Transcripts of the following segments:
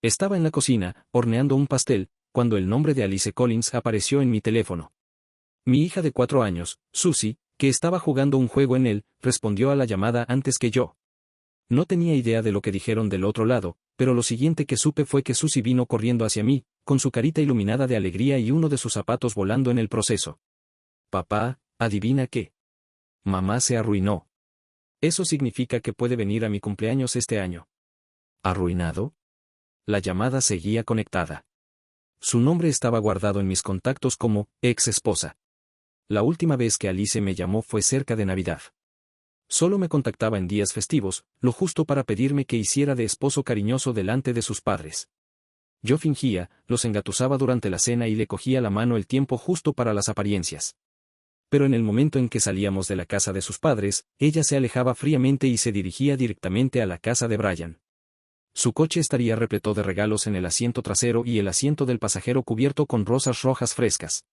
Estaba en la cocina, horneando un pastel, cuando el nombre de Alice Collins apareció en mi teléfono. Mi hija de 4 años, Susie, que estaba jugando un juego en él, respondió a la llamada antes que yo. No tenía idea de lo que dijeron del otro lado, pero lo siguiente que supe fue que Susie vino corriendo hacia mí, con su carita iluminada de alegría y uno de sus zapatos volando en el proceso. Papá, ¿adivina qué? Mamá se arruinó. Eso significa que puede venir a mi cumpleaños este año. ¿Arruinado? La llamada seguía conectada. Su nombre estaba guardado en mis contactos como ex esposa. La última vez que Alice me llamó fue cerca de Navidad. Solo me contactaba en días festivos, lo justo para pedirme que hiciera de esposo cariñoso delante de sus padres. Yo fingía, los engatusaba durante la cena y le cogía la mano el tiempo justo para las apariencias. Pero en el momento en que salíamos de la casa de sus padres, ella se alejaba fríamente y se dirigía directamente a la casa de Brian. Su coche estaría repleto de regalos en el asiento trasero y el asiento del pasajero cubierto con rosas rojas frescas.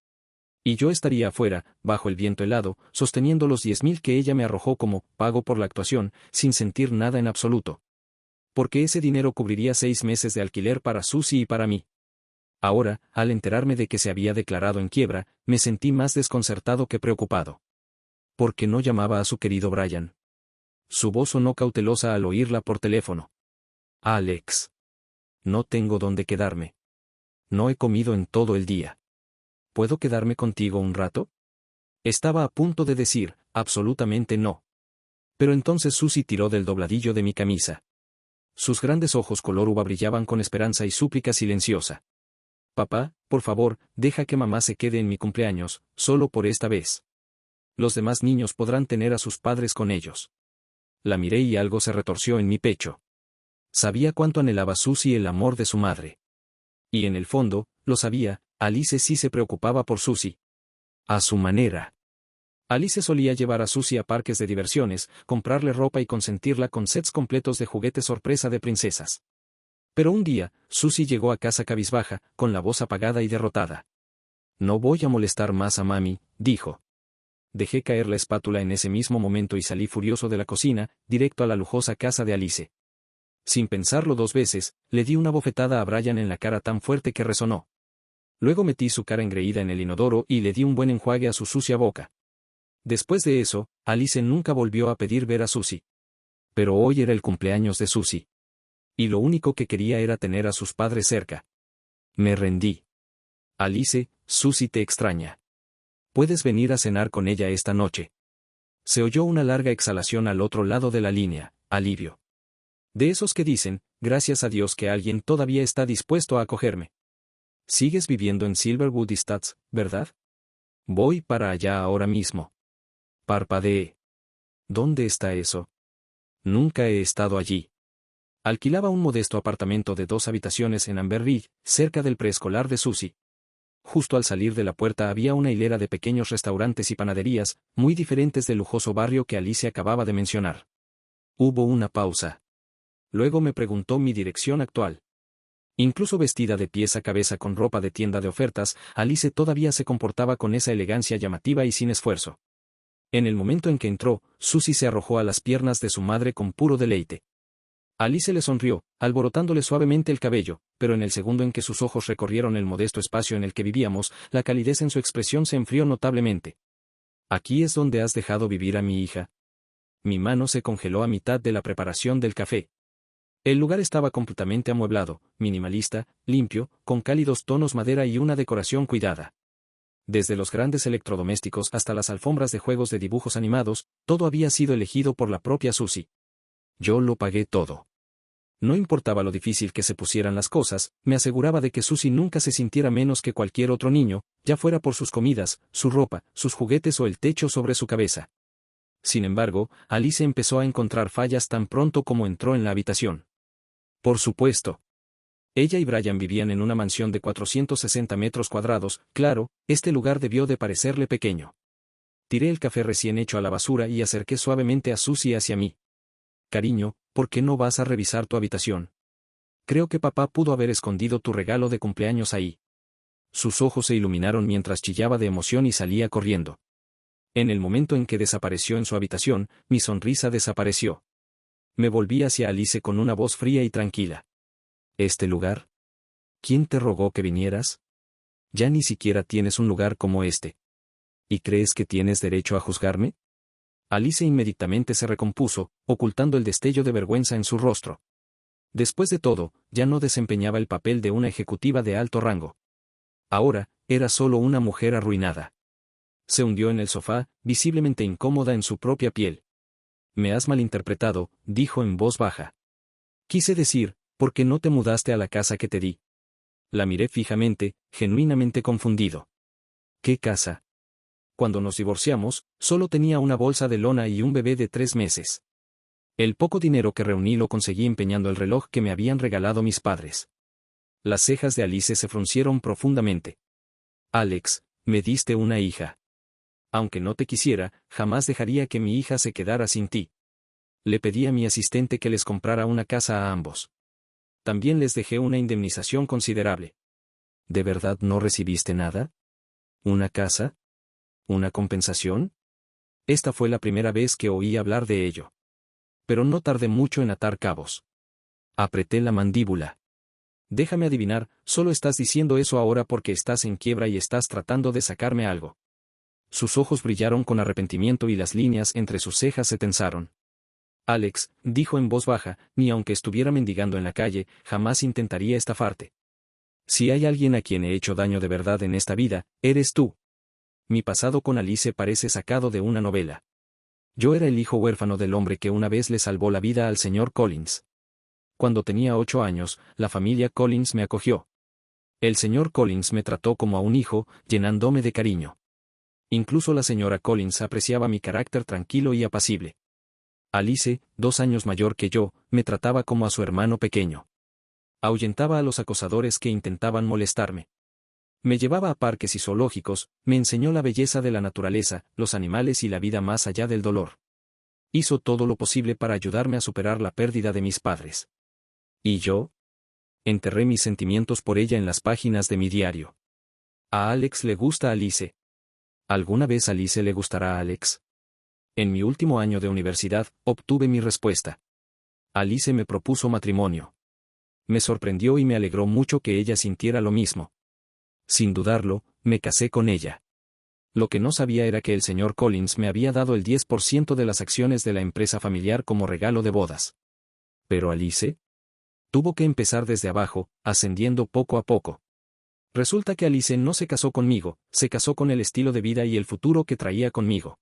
Y yo estaría afuera, bajo el viento helado, sosteniendo los 10.000 que ella me arrojó como pago por la actuación, sin sentir nada en absoluto. Porque ese dinero cubriría 6 meses de alquiler para Susie y para mí. Ahora, al enterarme de que se había declarado en quiebra, me sentí más desconcertado que preocupado. ¿Por qué no llamaba a su querido Brian? Su voz sonó cautelosa al oírla por teléfono. Alex. No tengo dónde quedarme. No he comido en todo el día. ¿Puedo quedarme contigo un rato? Estaba a punto de decir, absolutamente no. Pero entonces Susie tiró del dobladillo de mi camisa. Sus grandes ojos color uva brillaban con esperanza y súplica silenciosa. Papá, por favor, deja que mamá se quede en mi cumpleaños, solo por esta vez. Los demás niños podrán tener a sus padres con ellos. La miré y algo se retorció en mi pecho. Sabía cuánto anhelaba Susie el amor de su madre. Y en el fondo, lo sabía, Alice sí se preocupaba por Susie. A su manera. Alice solía llevar a Susie a parques de diversiones, comprarle ropa y consentirla con sets completos de juguetes sorpresa de princesas. Pero un día, Susie llegó a casa cabizbaja, con la voz apagada y derrotada. No voy a molestar más a mami, dijo. Dejé caer la espátula en ese mismo momento y salí furioso de la cocina, directo a la lujosa casa de Alice. Sin pensarlo 2 veces, le di una bofetada a Brian en la cara tan fuerte que resonó. Luego metí su cara engreída en el inodoro y le di un buen enjuague a su sucia boca. Después de eso, Alice nunca volvió a pedir ver a Susie. Pero hoy era el cumpleaños de Susie. Y lo único que quería era tener a sus padres cerca. Me rendí. Alice, Susie te extraña. ¿Puedes venir a cenar con ella esta noche? Se oyó una larga exhalación al otro lado de la línea, alivio. De esos que dicen, gracias a Dios que alguien todavía está dispuesto a acogerme. Sigues viviendo en Silverwood Estates, ¿verdad? Voy para allá ahora mismo. Parpadeé. ¿Dónde está eso? Nunca he estado allí. Alquilaba un modesto apartamento de 2 habitaciones en Amber Ridge, cerca del preescolar de Susie. Justo al salir de la puerta había una hilera de pequeños restaurantes y panaderías, muy diferentes del lujoso barrio que Alice acababa de mencionar. Hubo una pausa. Luego me preguntó mi dirección actual. Incluso vestida de pies a cabeza con ropa de tienda de ofertas, Alice todavía se comportaba con esa elegancia llamativa y sin esfuerzo. En el momento en que entró, Susie se arrojó a las piernas de su madre con puro deleite. Alice le sonrió, alborotándole suavemente el cabello, pero en el segundo en que sus ojos recorrieron el modesto espacio en el que vivíamos, la calidez en su expresión se enfrió notablemente. ¿Aquí es donde has dejado vivir a mi hija? Mi mano se congeló a mitad de la preparación del café. El lugar estaba completamente amueblado, minimalista, limpio, con cálidos tonos madera y una decoración cuidada. Desde los grandes electrodomésticos hasta las alfombras de juegos de dibujos animados, todo había sido elegido por la propia Susie. Yo lo pagué todo. No importaba lo difícil que se pusieran las cosas, me aseguraba de que Susie nunca se sintiera menos que cualquier otro niño, ya fuera por sus comidas, su ropa, sus juguetes o el techo sobre su cabeza. Sin embargo, Alice empezó a encontrar fallas tan pronto como entró en la habitación. Por supuesto. Ella y Brian vivían en una mansión de 460 metros cuadrados, claro, este lugar debió de parecerle pequeño. Tiré el café recién hecho a la basura y acerqué suavemente a Susie hacia mí. Cariño, ¿por qué no vas a revisar tu habitación? Creo que papá pudo haber escondido tu regalo de cumpleaños ahí. Sus ojos se iluminaron mientras chillaba de emoción y salía corriendo. En el momento en que desapareció en su habitación, mi sonrisa desapareció. Me volví hacia Alice con una voz fría y tranquila. ¿Este lugar? ¿Quién te rogó que vinieras? Ya ni siquiera tienes un lugar como este. ¿Y crees que tienes derecho a juzgarme? Alice inmediatamente se recompuso, ocultando el destello de vergüenza en su rostro. Después de todo, ya no desempeñaba el papel de una ejecutiva de alto rango. Ahora, era solo una mujer arruinada. Se hundió en el sofá, visiblemente incómoda en su propia piel. Me has malinterpretado, dijo en voz baja. Quise decir, ¿por qué no te mudaste a la casa que te di? La miré fijamente, genuinamente confundido. ¿Qué casa? Cuando nos divorciamos, solo tenía una bolsa de lona y un bebé de 3 meses. El poco dinero que reuní lo conseguí empeñando el reloj que me habían regalado mis padres. Las cejas de Alice se fruncieron profundamente. Alex, me diste una hija. Aunque no te quisiera, jamás dejaría que mi hija se quedara sin ti. Le pedí a mi asistente que les comprara una casa a ambos. También les dejé una indemnización considerable. ¿De verdad no recibiste nada? ¿Una casa? ¿Una compensación? Esta fue la primera vez que oí hablar de ello. Pero no tardé mucho en atar cabos. Apreté la mandíbula. Déjame adivinar, solo estás diciendo eso ahora porque estás en quiebra y estás tratando de sacarme algo. Sus ojos brillaron con arrepentimiento y las líneas entre sus cejas se tensaron. Alex, dijo en voz baja, ni aunque estuviera mendigando en la calle, jamás intentaría estafarte. Si hay alguien a quien he hecho daño de verdad en esta vida, eres tú. Mi pasado con Alice parece sacado de una novela. Yo era el hijo huérfano del hombre que una vez le salvó la vida al señor Collins. Cuando tenía 8 años, la familia Collins me acogió. El señor Collins me trató como a un hijo, llenándome de cariño. Incluso la señora Collins apreciaba mi carácter tranquilo y apacible. Alice, 2 años mayor que yo, me trataba como a su hermano pequeño. Ahuyentaba a los acosadores que intentaban molestarme. Me llevaba a parques y zoológicos, me enseñó la belleza de la naturaleza, los animales y la vida más allá del dolor. Hizo todo lo posible para ayudarme a superar la pérdida de mis padres. ¿Y yo? Enterré mis sentimientos por ella en las páginas de mi diario. A Alex le gusta Alice. ¿Alguna vez Alice le gustará a Alex? En mi último año de universidad, obtuve mi respuesta. Alice me propuso matrimonio. Me sorprendió y me alegró mucho que ella sintiera lo mismo. Sin dudarlo, me casé con ella. Lo que no sabía era que el señor Collins me había dado el 10% de las acciones de la empresa familiar como regalo de bodas. ¿Pero Alice? Tuvo que empezar desde abajo, ascendiendo poco a poco. Resulta que Alice no se casó conmigo, se casó con el estilo de vida y el futuro que traía conmigo.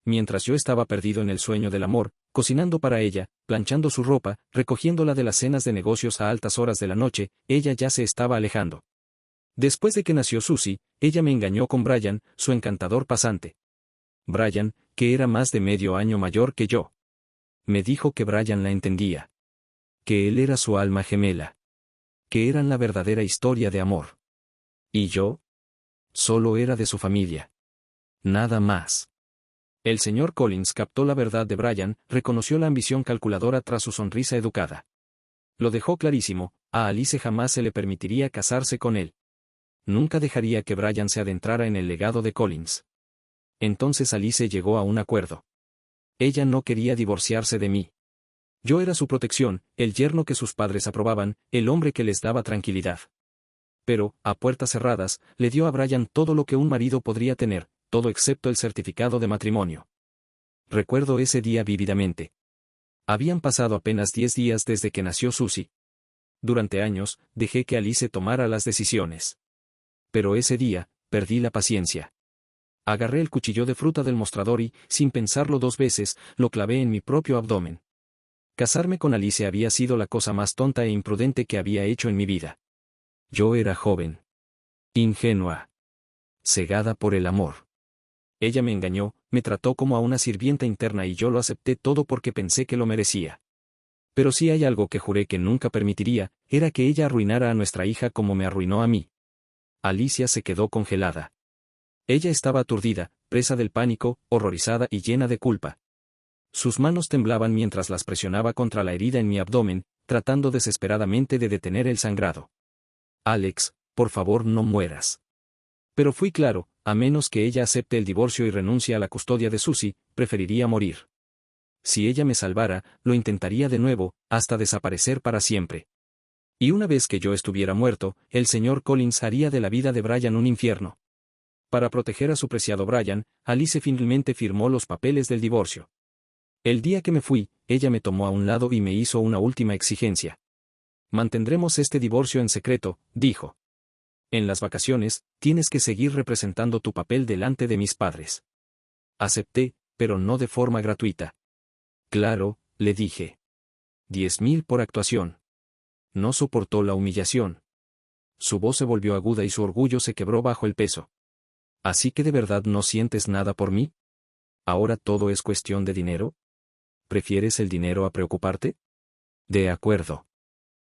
Mientras yo estaba perdido en el sueño del amor, cocinando para ella, planchando su ropa, recogiéndola de las cenas de negocios a altas horas de la noche, ella ya se estaba alejando. Después de que nació Susie, ella me engañó con Brian, su encantador pasante. Brian, que era más de medio año mayor que yo. Me dijo que Brian la entendía. Que él era su alma gemela. Que eran la verdadera historia de amor. ¿Y yo? Solo era de su familia. Nada más. El señor Collins captó la verdad de Brian, reconoció la ambición calculadora tras su sonrisa educada. Lo dejó clarísimo, a Alice jamás se le permitiría casarse con él. Nunca dejaría que Brian se adentrara en el legado de Collins. Entonces Alice llegó a un acuerdo. Ella no quería divorciarse de mí. Yo era su protección, el yerno que sus padres aprobaban, el hombre que les daba tranquilidad. Pero, a puertas cerradas, le dio a Brian todo lo que un marido podría tener, todo excepto el certificado de matrimonio. Recuerdo ese día vívidamente. Habían pasado apenas 10 días desde que nació Susie. Durante años, dejé que Alice tomara las decisiones. Pero ese día, perdí la paciencia. Agarré el cuchillo de fruta del mostrador y, sin pensarlo 2 veces, lo clavé en mi propio abdomen. Casarme con Alice había sido la cosa más tonta e imprudente que había hecho en mi vida. Yo era joven. Ingenua. Cegada por el amor. Ella me engañó, me trató como a una sirvienta interna y yo lo acepté todo porque pensé que lo merecía. Pero si hay algo que juré que nunca permitiría, era que ella arruinara a nuestra hija como me arruinó a mí. Alicia se quedó congelada. Ella estaba aturdida, presa del pánico, horrorizada y llena de culpa. Sus manos temblaban mientras las presionaba contra la herida en mi abdomen, tratando desesperadamente de detener el sangrado. Alex, por favor no mueras. Pero fui claro, a menos que ella acepte el divorcio y renuncie a la custodia de Susie, preferiría morir. Si ella me salvara, lo intentaría de nuevo, hasta desaparecer para siempre. Y una vez que yo estuviera muerto, el señor Collins haría de la vida de Brian un infierno. Para proteger a su preciado Brian, Alice finalmente firmó los papeles del divorcio. El día que me fui, ella me tomó a un lado y me hizo una última exigencia. Mantendremos este divorcio en secreto, dijo. En las vacaciones, tienes que seguir representando tu papel delante de mis padres. Acepté, pero no de forma gratuita. Claro, le dije. 10.000 por actuación. No soportó la humillación. Su voz se volvió aguda y su orgullo se quebró bajo el peso. ¿Así que de verdad no sientes nada por mí? ¿Ahora todo es cuestión de dinero? ¿Prefieres el dinero a preocuparte? De acuerdo.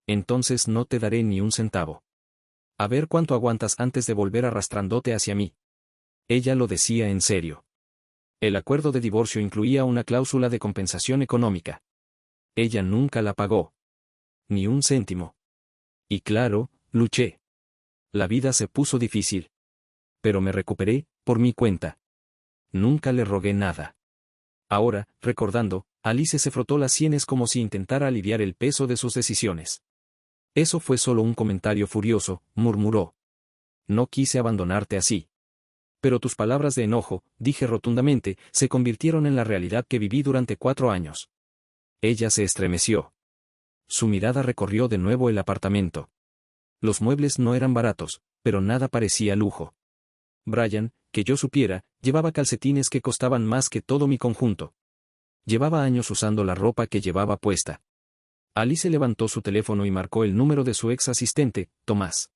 Entonces no te daré ni un centavo. A ver cuánto aguantas antes de volver arrastrándote hacia mí. Ella lo decía en serio. El acuerdo de divorcio incluía una cláusula de compensación económica. Ella nunca la pagó. Ni un céntimo. Y claro, luché. La vida se puso difícil. Pero me recuperé, por mi cuenta. Nunca le rogué nada. Ahora, recordando, Alice se frotó las sienes como si intentara aliviar el peso de sus decisiones. Eso fue solo un comentario furioso, murmuró. No quise abandonarte así. Pero tus palabras de enojo, dije rotundamente, se convirtieron en la realidad que viví durante 4 años. Ella se estremeció. Su mirada recorrió de nuevo el apartamento. Los muebles no eran baratos, pero nada parecía lujo. Brian, que yo supiera, llevaba calcetines que costaban más que todo mi conjunto. Llevaba años usando la ropa que llevaba puesta. Alice levantó su teléfono y marcó el número de su ex asistente, Tomás.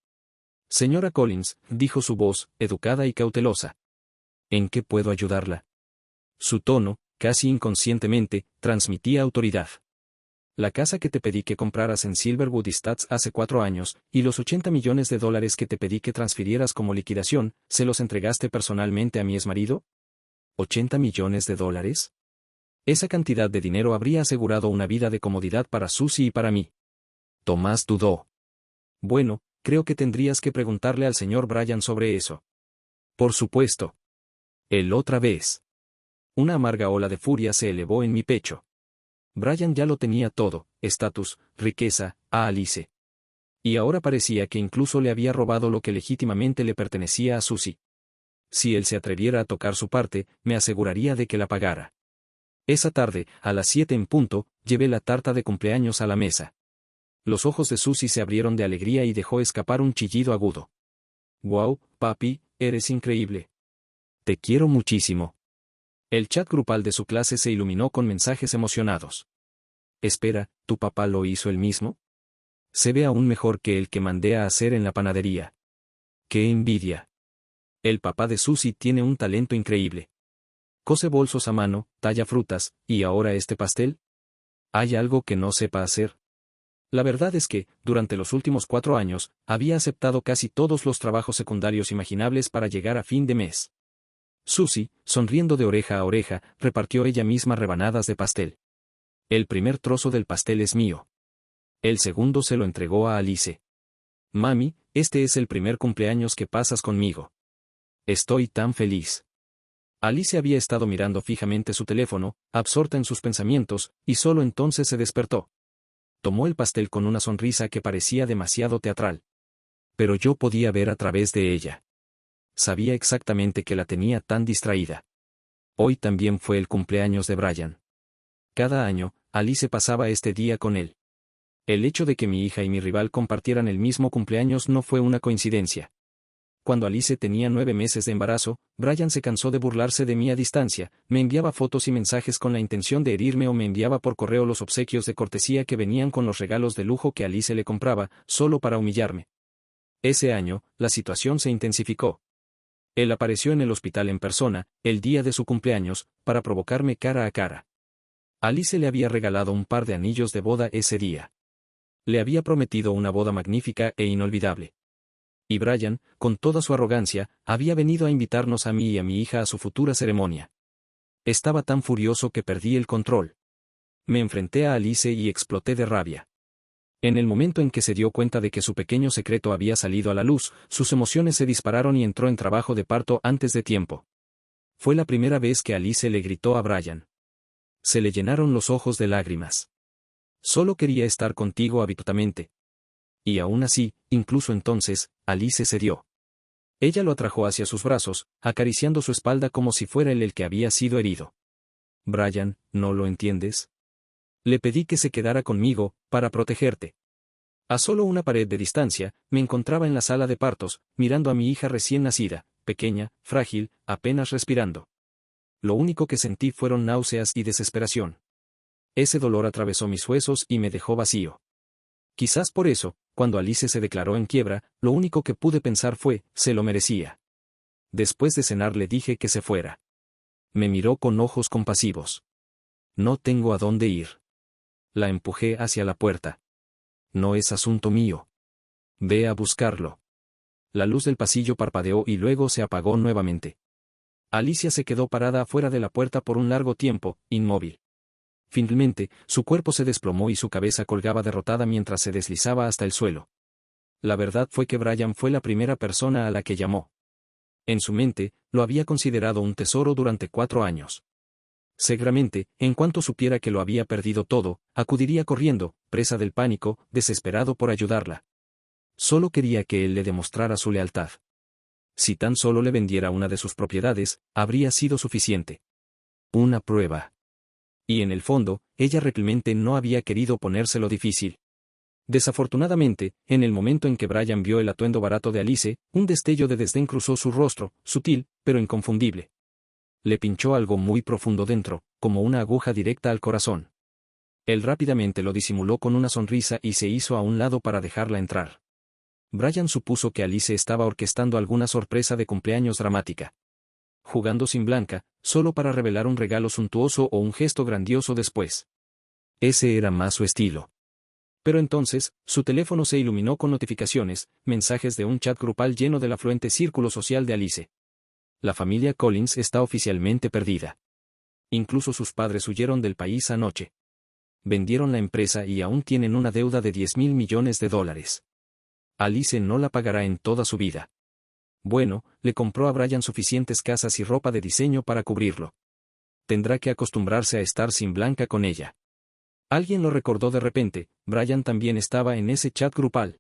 Señora Collins, dijo su voz, educada y cautelosa. ¿En qué puedo ayudarla? Su tono, casi inconscientemente, transmitía autoridad. La casa que te pedí que compraras en Silverwood Estates hace 4 años, y los $80 millones que te pedí que transfirieras como liquidación, ¿se los entregaste personalmente a mi exmarido? ¿$80 millones? Esa cantidad de dinero habría asegurado una vida de comodidad para Susie y para mí. Tomás dudó. Bueno, creo que tendrías que preguntarle al señor Brian sobre eso. Por supuesto. Él otra vez. Una amarga ola de furia se elevó en mi pecho. Brian ya lo tenía todo, estatus, riqueza, a Alice. Y ahora parecía que incluso le había robado lo que legítimamente le pertenecía a Susie. Si él se atreviera a tocar su parte, me aseguraría de que la pagara. Esa tarde, a las 7 en punto, llevé la tarta de cumpleaños a la mesa. Los ojos de Susie se abrieron de alegría y dejó escapar un chillido agudo. «Wow, papi, eres increíble. Te quiero muchísimo». El chat grupal de su clase se iluminó con mensajes emocionados. «Espera, ¿tu papá lo hizo él mismo? Se ve aún mejor que el que mandé a hacer en la panadería. ¡Qué envidia! El papá de Susie tiene un talento increíble. Cose bolsos a mano, talla frutas, ¿y ahora este pastel? ¿Hay algo que no sepa hacer?» La verdad es que, durante los últimos 4 años, había aceptado casi todos los trabajos secundarios imaginables para llegar a fin de mes. Susie, sonriendo de oreja a oreja, repartió ella misma rebanadas de pastel. El primer trozo del pastel es mío. El segundo se lo entregó a Alice. Mami, este es el primer cumpleaños que pasas conmigo. Estoy tan feliz. Alice había estado mirando fijamente su teléfono, absorta en sus pensamientos, y solo entonces se despertó. Tomó el pastel con una sonrisa que parecía demasiado teatral. Pero yo podía ver a través de ella. Sabía exactamente que la tenía tan distraída. Hoy también fue el cumpleaños de Brian. Cada año, Alice pasaba este día con él. El hecho de que mi hija y mi rival compartieran el mismo cumpleaños no fue una coincidencia. Cuando Alice tenía 9 meses de embarazo, Brian se cansó de burlarse de mí a distancia, me enviaba fotos y mensajes con la intención de herirme o me enviaba por correo los obsequios de cortesía que venían con los regalos de lujo que Alice le compraba, solo para humillarme. Ese año, la situación se intensificó. Él apareció en el hospital en persona, el día de su cumpleaños, para provocarme cara a cara. Alice le había regalado un par de anillos de boda ese día. Le había prometido una boda magnífica e inolvidable. Y Brian, con toda su arrogancia, había venido a invitarnos a mí y a mi hija a su futura ceremonia. Estaba tan furioso que perdí el control. Me enfrenté a Alice y exploté de rabia. En el momento en que se dio cuenta de que su pequeño secreto había salido a la luz, sus emociones se dispararon y entró en trabajo de parto antes de tiempo. Fue la primera vez que Alice le gritó a Brian. Se le llenaron los ojos de lágrimas. Solo quería estar contigo absolutamente. Y aún así, incluso entonces, Alice cedió. Ella lo atrajo hacia sus brazos, acariciando su espalda como si fuera él el que había sido herido. Brian, ¿no lo entiendes? Le pedí que se quedara conmigo, para protegerte. A solo una pared de distancia, me encontraba en la sala de partos, mirando a mi hija recién nacida, pequeña, frágil, apenas respirando. Lo único que sentí fueron náuseas y desesperación. Ese dolor atravesó mis huesos y me dejó vacío. Quizás por eso, cuando Alice se declaró en quiebra, lo único que pude pensar fue, se lo merecía. Después de cenar le dije que se fuera. Me miró con ojos compasivos. No tengo a dónde ir. La empujé hacia la puerta. No es asunto mío. Ve a buscarlo. La luz del pasillo parpadeó y luego se apagó nuevamente. Alicia se quedó parada afuera de la puerta por un largo tiempo, inmóvil. Finalmente, su cuerpo se desplomó y su cabeza colgaba derrotada mientras se deslizaba hasta el suelo. La verdad fue que Brian fue la primera persona a la que llamó. En su mente, lo había considerado un tesoro durante 4 años. Seguramente, en cuanto supiera que lo había perdido todo, acudiría corriendo, presa del pánico, desesperado por ayudarla. Solo quería que él le demostrara su lealtad. Si tan solo le vendiera una de sus propiedades, habría sido suficiente. Una prueba. Y en el fondo, ella realmente no había querido ponérselo difícil. Desafortunadamente, en el momento en que Brian vio el atuendo barato de Alice, un destello de desdén cruzó su rostro, sutil, pero inconfundible. Le pinchó algo muy profundo dentro, como una aguja directa al corazón. Él rápidamente lo disimuló con una sonrisa y se hizo a un lado para dejarla entrar. Brian supuso que Alice estaba orquestando alguna sorpresa de cumpleaños dramática. Jugando sin Blanca, solo para revelar un regalo suntuoso o un gesto grandioso después. Ese era más su estilo. Pero entonces, su teléfono se iluminó con notificaciones, mensajes de un chat grupal lleno del afluente círculo social de Alice. La familia Collins está oficialmente perdida. Incluso sus padres huyeron del país anoche. Vendieron la empresa y aún tienen una deuda de $10,000 millones. Alice no la pagará en toda su vida. Bueno, le compró a Brian suficientes casas y ropa de diseño para cubrirlo. Tendrá que acostumbrarse a estar sin Blanca con ella. Alguien lo recordó de repente, Brian también estaba en ese chat grupal.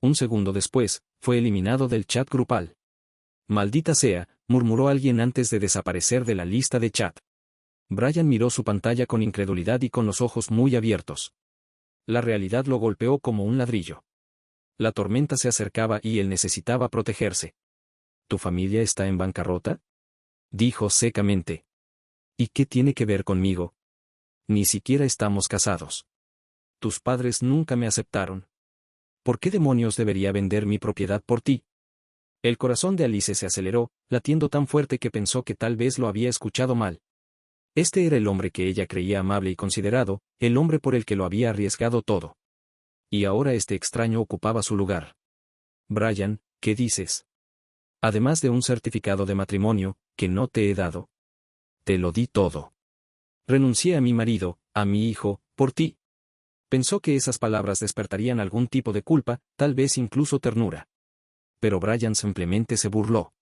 Un segundo después, fue eliminado del chat grupal. Maldita sea, murmuró alguien antes de desaparecer de la lista de chat. Brian miró su pantalla con incredulidad y con los ojos muy abiertos. La realidad lo golpeó como un ladrillo. La tormenta se acercaba y él necesitaba protegerse. ¿Tu familia está en bancarrota?, dijo secamente. ¿Y qué tiene que ver conmigo? Ni siquiera estamos casados. Tus padres nunca me aceptaron. ¿Por qué demonios debería vender mi propiedad por ti? El corazón de Alice se aceleró, latiendo tan fuerte que pensó que tal vez lo había escuchado mal. Este era el hombre que ella creía amable y considerado, el hombre por el que lo había arriesgado todo. Y ahora este extraño ocupaba su lugar. Brian, ¿qué dices? Además de un certificado de matrimonio, que no te he dado. Te lo di todo. Renuncié a mi marido, a mi hijo, por ti. Pensó que esas palabras despertarían algún tipo de culpa, tal vez incluso ternura. Pero Brian simplemente se burló.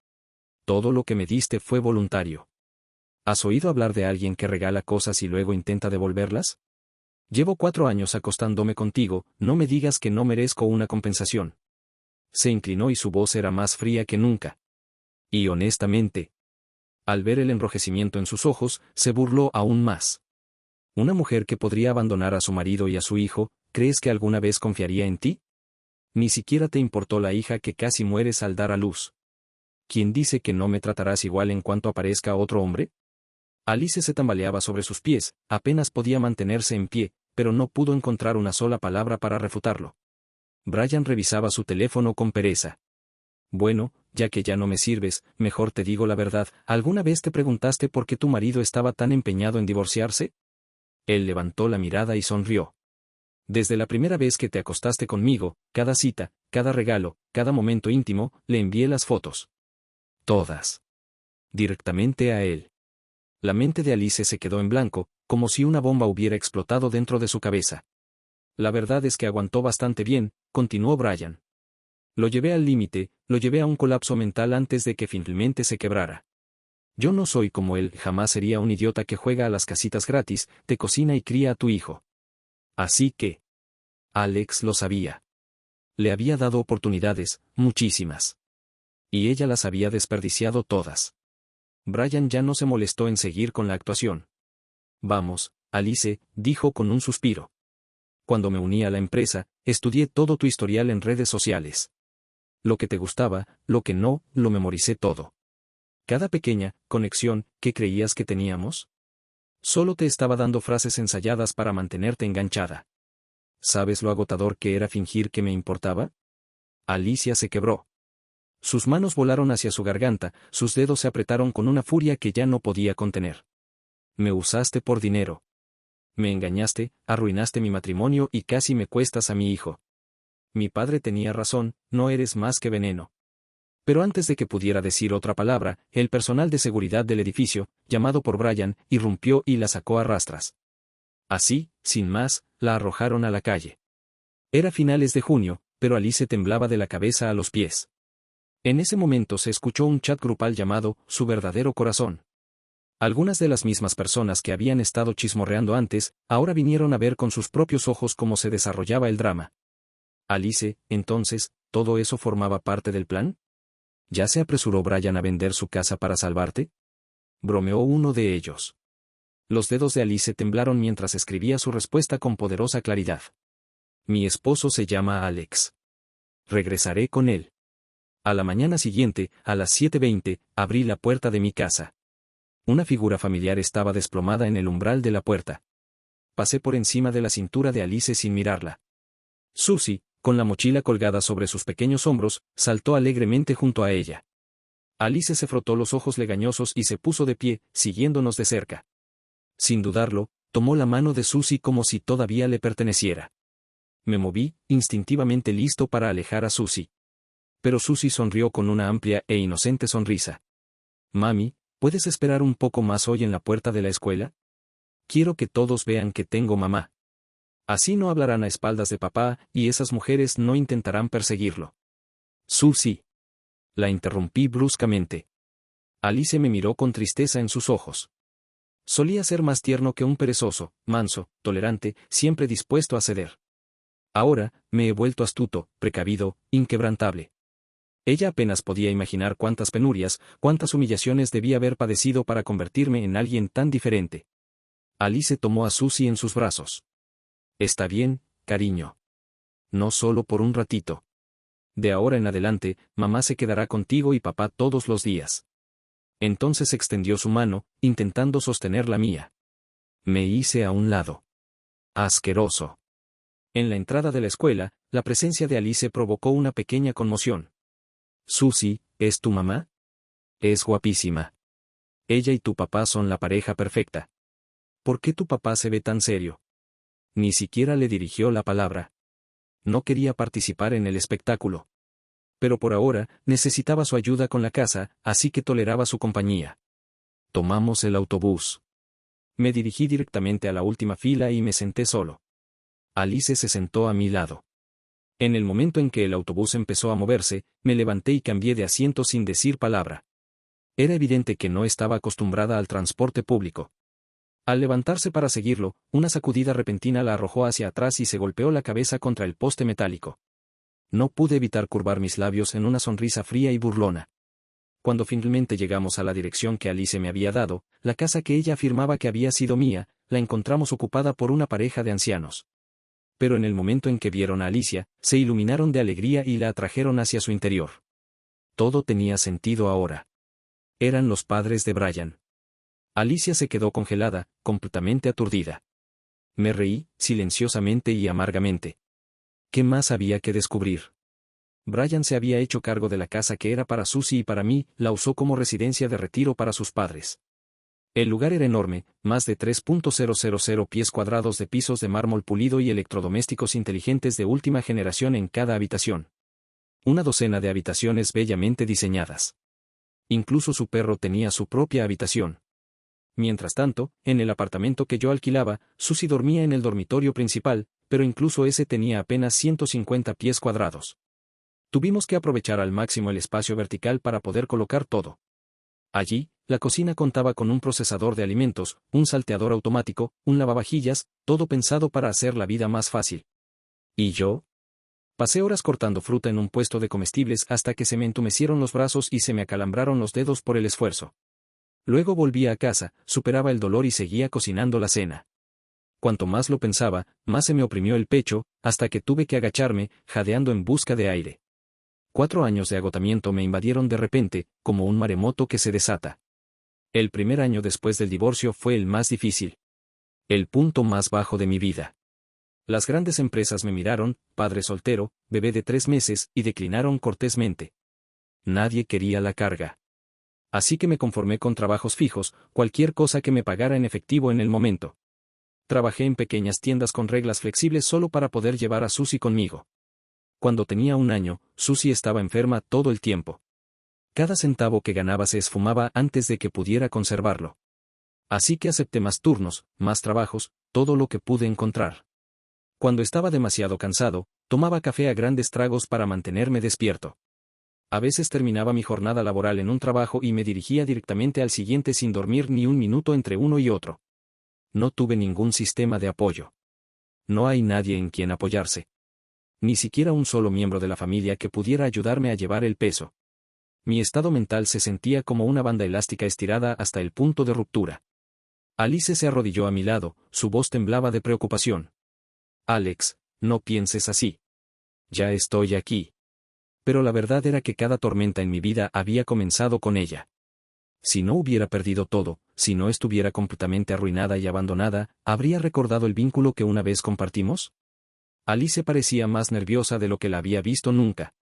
Todo lo que me diste fue voluntario. ¿Has oído hablar de alguien que regala cosas y luego intenta devolverlas? Llevo 4 años acostándome contigo, no me digas que no merezco una compensación. Se inclinó y su voz era más fría que nunca. Y honestamente, al ver el enrojecimiento en sus ojos, se burló aún más. Una mujer que podría abandonar a su marido y a su hijo, ¿crees que alguna vez confiaría en ti? Ni siquiera te importó la hija que casi mueres al dar a luz. ¿Quién dice que no me tratarás igual en cuanto aparezca otro hombre? Alice se tambaleaba sobre sus pies, apenas podía mantenerse en pie, pero no pudo encontrar una sola palabra para refutarlo. Brian revisaba su teléfono con pereza. Bueno, ya que ya no me sirves, mejor te digo la verdad, ¿alguna vez te preguntaste por qué tu marido estaba tan empeñado en divorciarse? Él levantó la mirada y sonrió. Desde la primera vez que te acostaste conmigo, cada cita, cada regalo, cada momento íntimo, le envié las fotos. Todas. Directamente a él. La mente de Alice se quedó en blanco, como si una bomba hubiera explotado dentro de su cabeza. La verdad es que aguantó bastante bien, continuó Brian. Lo llevé al límite, lo llevé a un colapso mental antes de que finalmente se quebrara. Yo no soy como él, jamás sería un idiota que juega a las casitas gratis, te cocina y cría a tu hijo. Así que... Alex lo sabía. Le había dado oportunidades, muchísimas. Y ella las había desperdiciado todas. Brian ya no se molestó en seguir con la actuación. Vamos, Alice, dijo con un suspiro. Cuando me uní a la empresa, estudié todo tu historial en redes sociales. Lo que te gustaba, lo que no, lo memoricé todo. Cada pequeña conexión que creías que teníamos. Solo te estaba dando frases ensayadas para mantenerte enganchada. ¿Sabes lo agotador que era fingir que me importaba? Alicia se quebró. Sus manos volaron hacia su garganta, sus dedos se apretaron con una furia que ya no podía contener. Me usaste por dinero. Me engañaste, arruinaste mi matrimonio y casi me cuestas a mi hijo. Mi padre tenía razón, no eres más que veneno. Pero antes de que pudiera decir otra palabra, el personal de seguridad del edificio, llamado por Brian, irrumpió y la sacó a rastras. Así, sin más, la arrojaron a la calle. Era finales de junio, pero Alice temblaba de la cabeza a los pies. En ese momento se escuchó un chat grupal llamado Su verdadero corazón. Algunas de las mismas personas que habían estado chismorreando antes, ahora vinieron a ver con sus propios ojos cómo se desarrollaba el drama. Alice, entonces, ¿todo eso formaba parte del plan? ¿Ya se apresuró Brian a vender su casa para salvarte? Bromeó uno de ellos. Los dedos de Alice temblaron mientras escribía su respuesta con poderosa claridad. Mi esposo se llama Alex. Regresaré con él. A la mañana siguiente, a las 7:20, abrí la puerta de mi casa. Una figura familiar estaba desplomada en el umbral de la puerta. Pasé por encima de la cintura de Alice sin mirarla. Susie, con la mochila colgada sobre sus pequeños hombros, saltó alegremente junto a ella. Alice se frotó los ojos legañosos y se puso de pie, siguiéndonos de cerca. Sin dudarlo, tomó la mano de Susie como si todavía le perteneciera. Me moví, instintivamente listo para alejar a Susie. Pero Susie sonrió con una amplia e inocente sonrisa. Mami, ¿puedes esperar un poco más hoy en la puerta de la escuela? Quiero que todos vean que tengo mamá. Así no hablarán a espaldas de papá, y esas mujeres no intentarán perseguirlo. Susie. La interrumpí bruscamente. Alice me miró con tristeza en sus ojos. Solía ser más tierno que un perezoso, manso, tolerante, siempre dispuesto a ceder. Ahora, me he vuelto astuto, precavido, inquebrantable. Ella apenas podía imaginar cuántas penurias, cuántas humillaciones debía haber padecido para convertirme en alguien tan diferente. Alice tomó a Susie en sus brazos. Está bien, cariño. No solo por un ratito. De ahora en adelante, mamá se quedará contigo y papá todos los días. Entonces extendió su mano, intentando sostener la mía. Me hice a un lado. Asqueroso. En la entrada de la escuela, la presencia de Alice provocó una pequeña conmoción. Susie, ¿es tu mamá? Es guapísima. Ella y tu papá son la pareja perfecta. ¿Por qué tu papá se ve tan serio? Ni siquiera le dirigió la palabra. No quería participar en el espectáculo. Pero por ahora, necesitaba su ayuda con la casa, así que toleraba su compañía. Tomamos el autobús. Me dirigí directamente a la última fila y me senté solo. Alice se sentó a mi lado. En el momento en que el autobús empezó a moverse, me levanté y cambié de asiento sin decir palabra. Era evidente que no estaba acostumbrada al transporte público. Al levantarse para seguirlo, una sacudida repentina la arrojó hacia atrás y se golpeó la cabeza contra el poste metálico. No pude evitar curvar mis labios en una sonrisa fría y burlona. Cuando finalmente llegamos a la dirección que Alice me había dado, la casa que ella afirmaba que había sido mía, la encontramos ocupada por una pareja de ancianos. Pero en el momento en que vieron a Alicia, se iluminaron de alegría y la atrajeron hacia su interior. Todo tenía sentido ahora. Eran los padres de Brian. Alicia se quedó congelada, completamente aturdida. Me reí, silenciosamente y amargamente. ¿Qué más había que descubrir? Brian se había hecho cargo de la casa que era para Susie y para mí, la usó como residencia de retiro para sus padres. El lugar era enorme, más de 3.000 pies cuadrados de pisos de mármol pulido y electrodomésticos inteligentes de última generación en cada habitación. Una docena de habitaciones bellamente diseñadas. Incluso su perro tenía su propia habitación. Mientras tanto, en el apartamento que yo alquilaba, Susie dormía en el dormitorio principal, pero incluso ese tenía apenas 150 pies cuadrados. Tuvimos que aprovechar al máximo el espacio vertical para poder colocar todo. Allí, la cocina contaba con un procesador de alimentos, un salteador automático, un lavavajillas, todo pensado para hacer la vida más fácil. ¿Y yo? Pasé horas cortando fruta en un puesto de comestibles hasta que se me entumecieron los brazos y se me acalambraron los dedos por el esfuerzo. Luego volvía a casa, superaba el dolor y seguía cocinando la cena. Cuanto más lo pensaba, más se me oprimió el pecho, hasta que tuve que agacharme, jadeando en busca de aire. 4 años de agotamiento me invadieron de repente, como un maremoto que se desata. El primer año después del divorcio fue el más difícil. El punto más bajo de mi vida. Las grandes empresas me miraron, padre soltero, bebé de 3 meses, y declinaron cortésmente. Nadie quería la carga. Así que me conformé con trabajos fijos, cualquier cosa que me pagara en efectivo en el momento. Trabajé en pequeñas tiendas con reglas flexibles solo para poder llevar a Susie conmigo. Cuando tenía 1 año, Susie estaba enferma todo el tiempo. Cada centavo que ganaba se esfumaba antes de que pudiera conservarlo. Así que acepté más turnos, más trabajos, todo lo que pude encontrar. Cuando estaba demasiado cansado, tomaba café a grandes tragos para mantenerme despierto. A veces terminaba mi jornada laboral en un trabajo y me dirigía directamente al siguiente sin dormir ni un minuto entre uno y otro. No tuve ningún sistema de apoyo. No hay nadie en quien apoyarse. Ni siquiera un solo miembro de la familia que pudiera ayudarme a llevar el peso. Mi estado mental se sentía como una banda elástica estirada hasta el punto de ruptura. Alice se arrodilló a mi lado, su voz temblaba de preocupación. Alex, no pienses así. Ya estoy aquí. Pero la verdad era que cada tormenta en mi vida había comenzado con ella. Si no hubiera perdido todo, si no estuviera completamente arruinada y abandonada, ¿habría recordado el vínculo que una vez compartimos? Alice parecía más nerviosa de lo que la había visto nunca.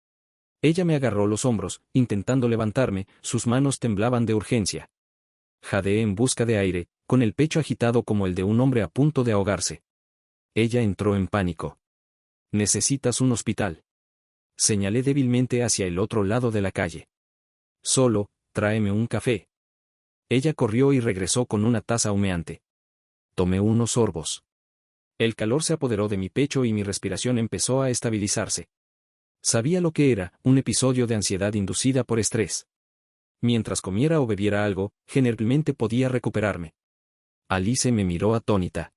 Ella me agarró los hombros, intentando levantarme, sus manos temblaban de urgencia. Jadeé en busca de aire, con el pecho agitado como el de un hombre a punto de ahogarse. Ella entró en pánico. «¿Necesitas un hospital?». Señalé débilmente hacia el otro lado de la calle. «Solo, tráeme un café». Ella corrió y regresó con una taza humeante. Tomé unos sorbos. El calor se apoderó de mi pecho y mi respiración empezó a estabilizarse. Sabía lo que era, un episodio de ansiedad inducida por estrés. Mientras comiera o bebiera algo, generalmente podía recuperarme. Alice me miró atónita.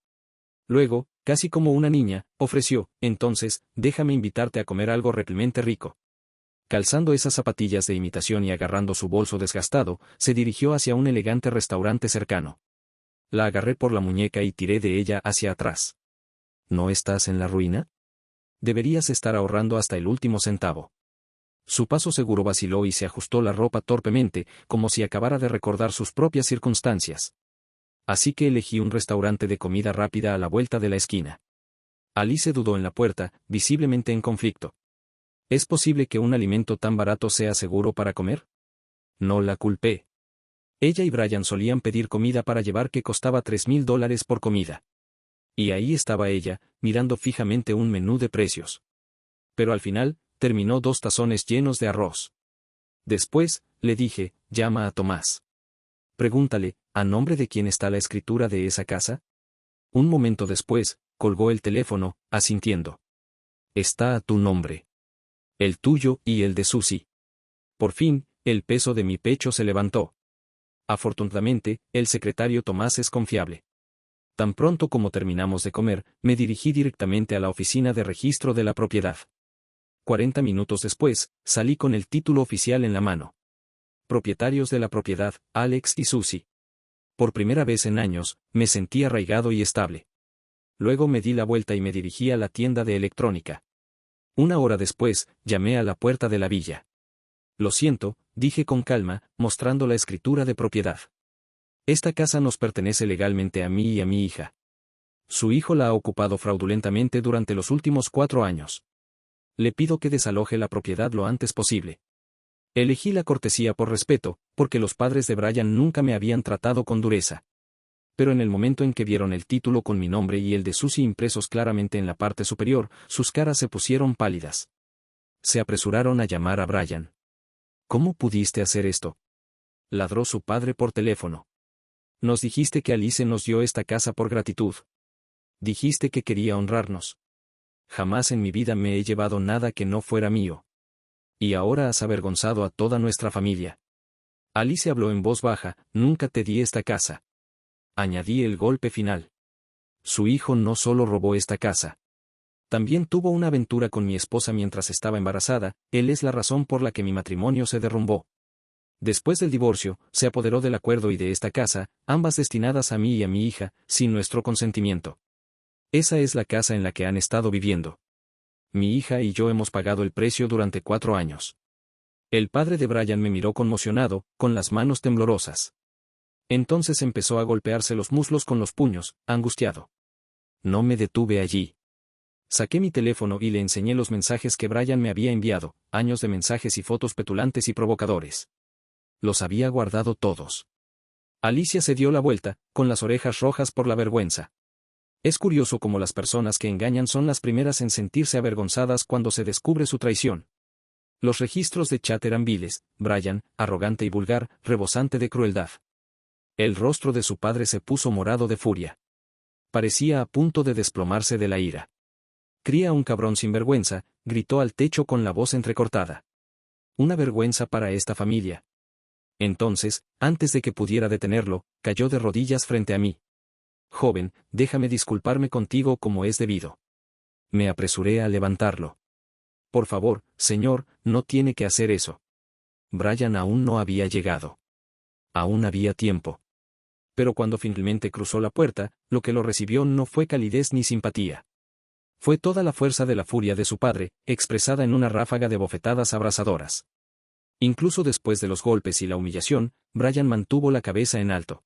Luego, casi como una niña, ofreció, «Entonces, déjame invitarte a comer algo realmente rico». Calzando esas zapatillas de imitación y agarrando su bolso desgastado, se dirigió hacia un elegante restaurante cercano. La agarré por la muñeca y tiré de ella hacia atrás. ¿No estás en la ruina? Deberías estar ahorrando hasta el último centavo. Su paso seguro vaciló y se ajustó la ropa torpemente, como si acabara de recordar sus propias circunstancias. Así que elegí un restaurante de comida rápida a la vuelta de la esquina. Alice dudó en la puerta, visiblemente en conflicto. ¿Es posible que un alimento tan barato sea seguro para comer? No la culpé. Ella y Brian solían pedir comida para llevar que costaba $3,000 por comida. Y ahí estaba ella, mirando fijamente un menú de precios. Pero al final, terminó 2 tazones llenos de arroz. Después, le dije, «Llama a Tomás. Pregúntale, ¿a nombre de quién está la escritura de esa casa?». Un momento después, colgó el teléfono, asintiendo. «Está a tu nombre. El tuyo y el de Susie». Por fin, el peso de mi pecho se levantó. Afortunadamente, el secretario Tomás es confiable. Tan pronto como terminamos de comer, me dirigí directamente a la oficina de registro de la propiedad. 40 minutos después, salí con el título oficial en la mano. Propietarios de la propiedad, Alex y Susie. Por primera vez en años, me sentí arraigado y estable. Luego me di la vuelta y me dirigí a la tienda de electrónica. 1 hora después, llamé a la puerta de la villa. «Lo siento», dije con calma, mostrando la escritura de propiedad. «Esta casa nos pertenece legalmente a mí y a mi hija. Su hijo la ha ocupado fraudulentamente durante los últimos 4 años. Le pido que desaloje la propiedad lo antes posible». Elegí la cortesía por respeto, porque los padres de Brian nunca me habían tratado con dureza. Pero en el momento en que vieron el título con mi nombre y el de Susie impresos claramente en la parte superior, sus caras se pusieron pálidas. Se apresuraron a llamar a Brian. «¿Cómo pudiste hacer esto?», ladró su padre por teléfono. «Nos dijiste que Alice nos dio esta casa por gratitud. Dijiste que quería honrarnos. Jamás en mi vida me he llevado nada que no fuera mío. Y ahora has avergonzado a toda nuestra familia». Alice habló en voz baja, «Nunca te di esta casa». Añadí el golpe final. «Su hijo no solo robó esta casa. También tuvo una aventura con mi esposa mientras estaba embarazada, él es la razón por la que mi matrimonio se derrumbó. Después del divorcio, se apoderó del acuerdo y de esta casa, ambas destinadas a mí y a mi hija, sin nuestro consentimiento. Esa es la casa en la que han estado viviendo. Mi hija y yo hemos pagado el precio durante 4 años. El padre de Brian me miró conmocionado, con las manos temblorosas. Entonces empezó a golpearse los muslos con los puños, angustiado. No me detuve allí. Saqué mi teléfono y le enseñé los mensajes que Brian me había enviado, años de mensajes y fotos petulantes y provocadores. Los había guardado todos. Alicia se dio la vuelta, con las orejas rojas por la vergüenza. Es curioso cómo las personas que engañan son las primeras en sentirse avergonzadas cuando se descubre su traición. Los registros de chat eran viles, Brian, arrogante y vulgar, rebosante de crueldad. El rostro de su padre se puso morado de furia. Parecía a punto de desplomarse de la ira. «Cría un cabrón sin vergüenza», gritó al techo con la voz entrecortada. «Una vergüenza para esta familia». Entonces, antes de que pudiera detenerlo, cayó de rodillas frente a mí. «Joven, déjame disculparme contigo como es debido». Me apresuré a levantarlo. «Por favor, señor, no tiene que hacer eso». Brian aún no había llegado. Aún había tiempo. Pero cuando finalmente cruzó la puerta, lo que lo recibió no fue calidez ni simpatía. Fue toda la fuerza de la furia de su padre, expresada en una ráfaga de bofetadas abrasadoras. Incluso después de los golpes y la humillación, Brian mantuvo la cabeza en alto.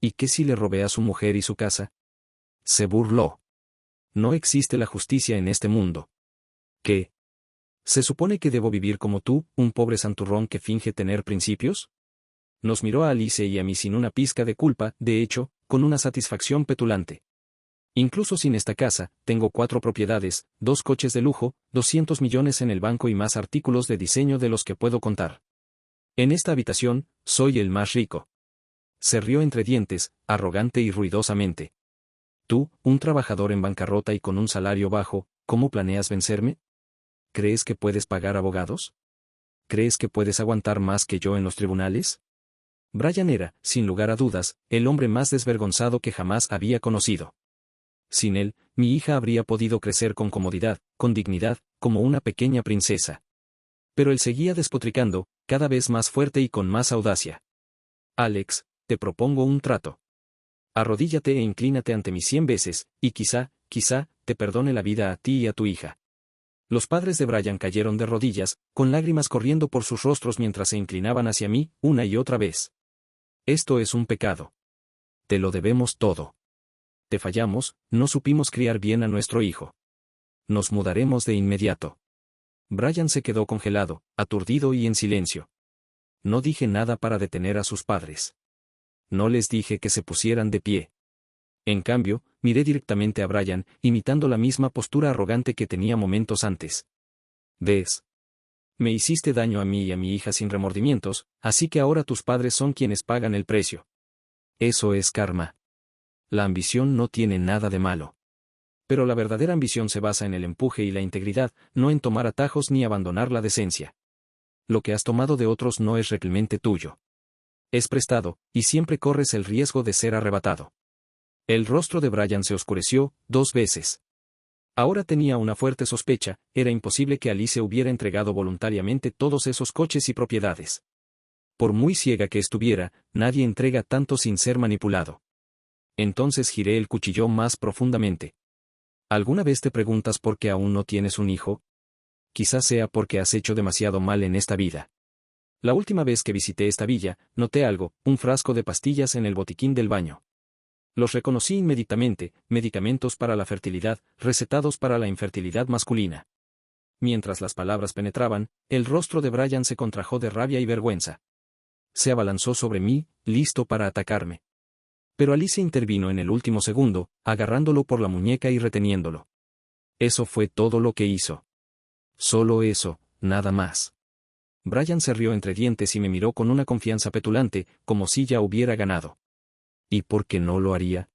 ¿Y qué si le robé a su mujer y su casa? Se burló. No existe la justicia en este mundo. ¿Qué? ¿Se supone que debo vivir como tú, un pobre santurrón que finge tener principios? Nos miró a Alice y a mí sin una pizca de culpa, de hecho, con una satisfacción petulante. Incluso sin esta casa, tengo 4 propiedades, 2 coches de lujo, 200 millones en el banco y más artículos de diseño de los que puedo contar. En esta habitación, soy el más rico. Se rió entre dientes, arrogante y ruidosamente. Tú, un trabajador en bancarrota y con un salario bajo, ¿cómo planeas vencerme? ¿Crees que puedes pagar abogados? ¿Crees que puedes aguantar más que yo en los tribunales? Brian era, sin lugar a dudas, el hombre más desvergonzado que jamás había conocido. Sin él, mi hija habría podido crecer con comodidad, con dignidad, como una pequeña princesa. Pero él seguía despotricando, cada vez más fuerte y con más audacia. Alex, te propongo un trato. Arrodíllate e inclínate ante mí 100 veces, y quizá, te perdone la vida a ti y a tu hija. Los padres de Brian cayeron de rodillas, con lágrimas corriendo por sus rostros mientras se inclinaban hacia mí, una y otra vez. Esto es un pecado. Te lo debemos todo. Te fallamos, no supimos criar bien a nuestro hijo. Nos mudaremos de inmediato. Brian se quedó congelado, aturdido y en silencio. No dije nada para detener a sus padres. No les dije que se pusieran de pie. En cambio, miré directamente a Brian, imitando la misma postura arrogante que tenía momentos antes. ¿Ves? Me hiciste daño a mí y a mi hija sin remordimientos, así que ahora tus padres son quienes pagan el precio. Eso es karma. La ambición no tiene nada de malo. Pero la verdadera ambición se basa en el empuje y la integridad, no en tomar atajos ni abandonar la decencia. Lo que has tomado de otros no es realmente tuyo. Es prestado, y siempre corres el riesgo de ser arrebatado. El rostro de Brian se oscureció 2 veces. Ahora tenía una fuerte sospecha, era imposible que Alice hubiera entregado voluntariamente todos esos coches y propiedades. Por muy ciega que estuviera, nadie entrega tanto sin ser manipulado. Entonces giré el cuchillo más profundamente. ¿Alguna vez te preguntas por qué aún no tienes un hijo? Quizás sea porque has hecho demasiado mal en esta vida. La última vez que visité esta villa, noté algo, un frasco de pastillas en el botiquín del baño. Los reconocí inmediatamente, medicamentos para la fertilidad, recetados para la infertilidad masculina. Mientras las palabras penetraban, el rostro de Brian se contrajo de rabia y vergüenza. Se abalanzó sobre mí, listo para atacarme. Pero Alice intervino en el último segundo, agarrándolo por la muñeca y reteniéndolo. Eso fue todo lo que hizo. Solo eso, nada más. Brian se rió entre dientes y me miró con una confianza petulante, como si ya hubiera ganado. ¿Y por qué no lo haría?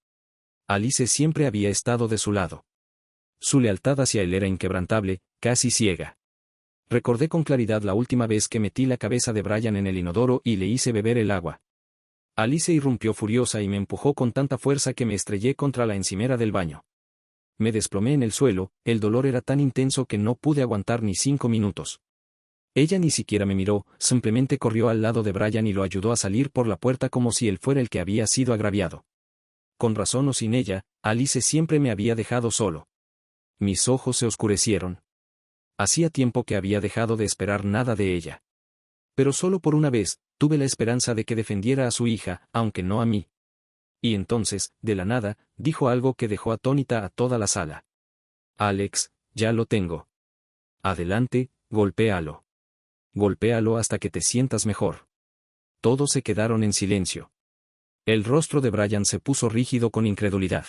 Alice siempre había estado de su lado. Su lealtad hacia él era inquebrantable, casi ciega. Recordé con claridad la última vez que metí la cabeza de Brian en el inodoro y le hice beber el agua. Alice irrumpió furiosa y me empujó con tanta fuerza que me estrellé contra la encimera del baño. Me desplomé en el suelo, el dolor era tan intenso que no pude aguantar ni 5 minutos. Ella ni siquiera me miró, simplemente corrió al lado de Brian y lo ayudó a salir por la puerta como si él fuera el que había sido agraviado. Con razón o sin ella, Alice siempre me había dejado solo. Mis ojos se oscurecieron. Hacía tiempo que había dejado de esperar nada de ella. Pero solo por una vez, tuve la esperanza de que defendiera a su hija, aunque no a mí. Y entonces, de la nada, dijo algo que dejó atónita a toda la sala. Alex, ya lo tengo. Adelante, golpéalo. Golpéalo hasta que te sientas mejor. Todos se quedaron en silencio. El rostro de Brian se puso rígido con incredulidad.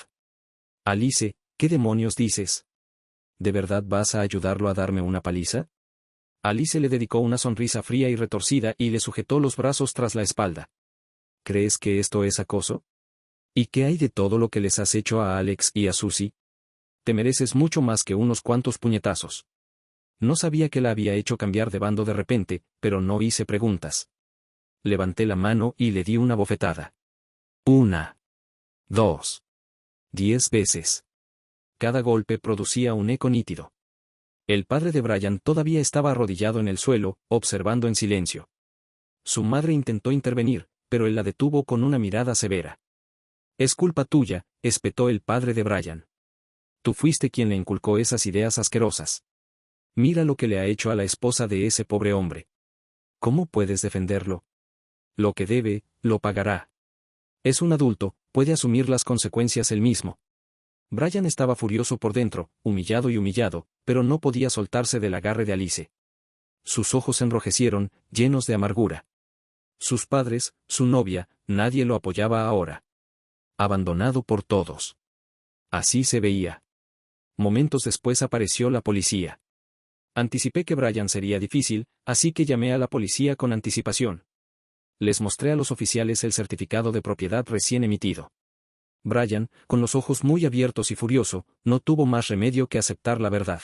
Alice, ¿qué demonios dices? ¿De verdad vas a ayudarlo a darme una paliza? Alice le dedicó una sonrisa fría y retorcida y le sujetó los brazos tras la espalda. ¿Crees que esto es acoso? ¿Y qué hay de todo lo que les has hecho a Alex y a Susie? Te mereces mucho más que unos cuantos puñetazos. No sabía que la había hecho cambiar de bando de repente, pero no hice preguntas. Levanté la mano y le di una bofetada. 1, 2, 10 veces. Cada golpe producía un eco nítido. El padre de Brian todavía estaba arrodillado en el suelo, observando en silencio. Su madre intentó intervenir, pero él la detuvo con una mirada severa. Es culpa tuya, espetó el padre de Brian. Tú fuiste quien le inculcó esas ideas asquerosas. Mira lo que le ha hecho a la esposa de ese pobre hombre. ¿Cómo puedes defenderlo? Lo que debe, lo pagará. Es un adulto, puede asumir las consecuencias él mismo. Brian estaba furioso por dentro, humillado, pero no podía soltarse del agarre de Alice. Sus ojos se enrojecieron, llenos de amargura. Sus padres, su novia, nadie lo apoyaba ahora. Abandonado por todos. Así se veía. Momentos después apareció la policía. Anticipé que Brian sería difícil, así que llamé a la policía con anticipación. Les mostré a los oficiales el certificado de propiedad recién emitido. Brian, con los ojos muy abiertos y furioso, no tuvo más remedio que aceptar la verdad.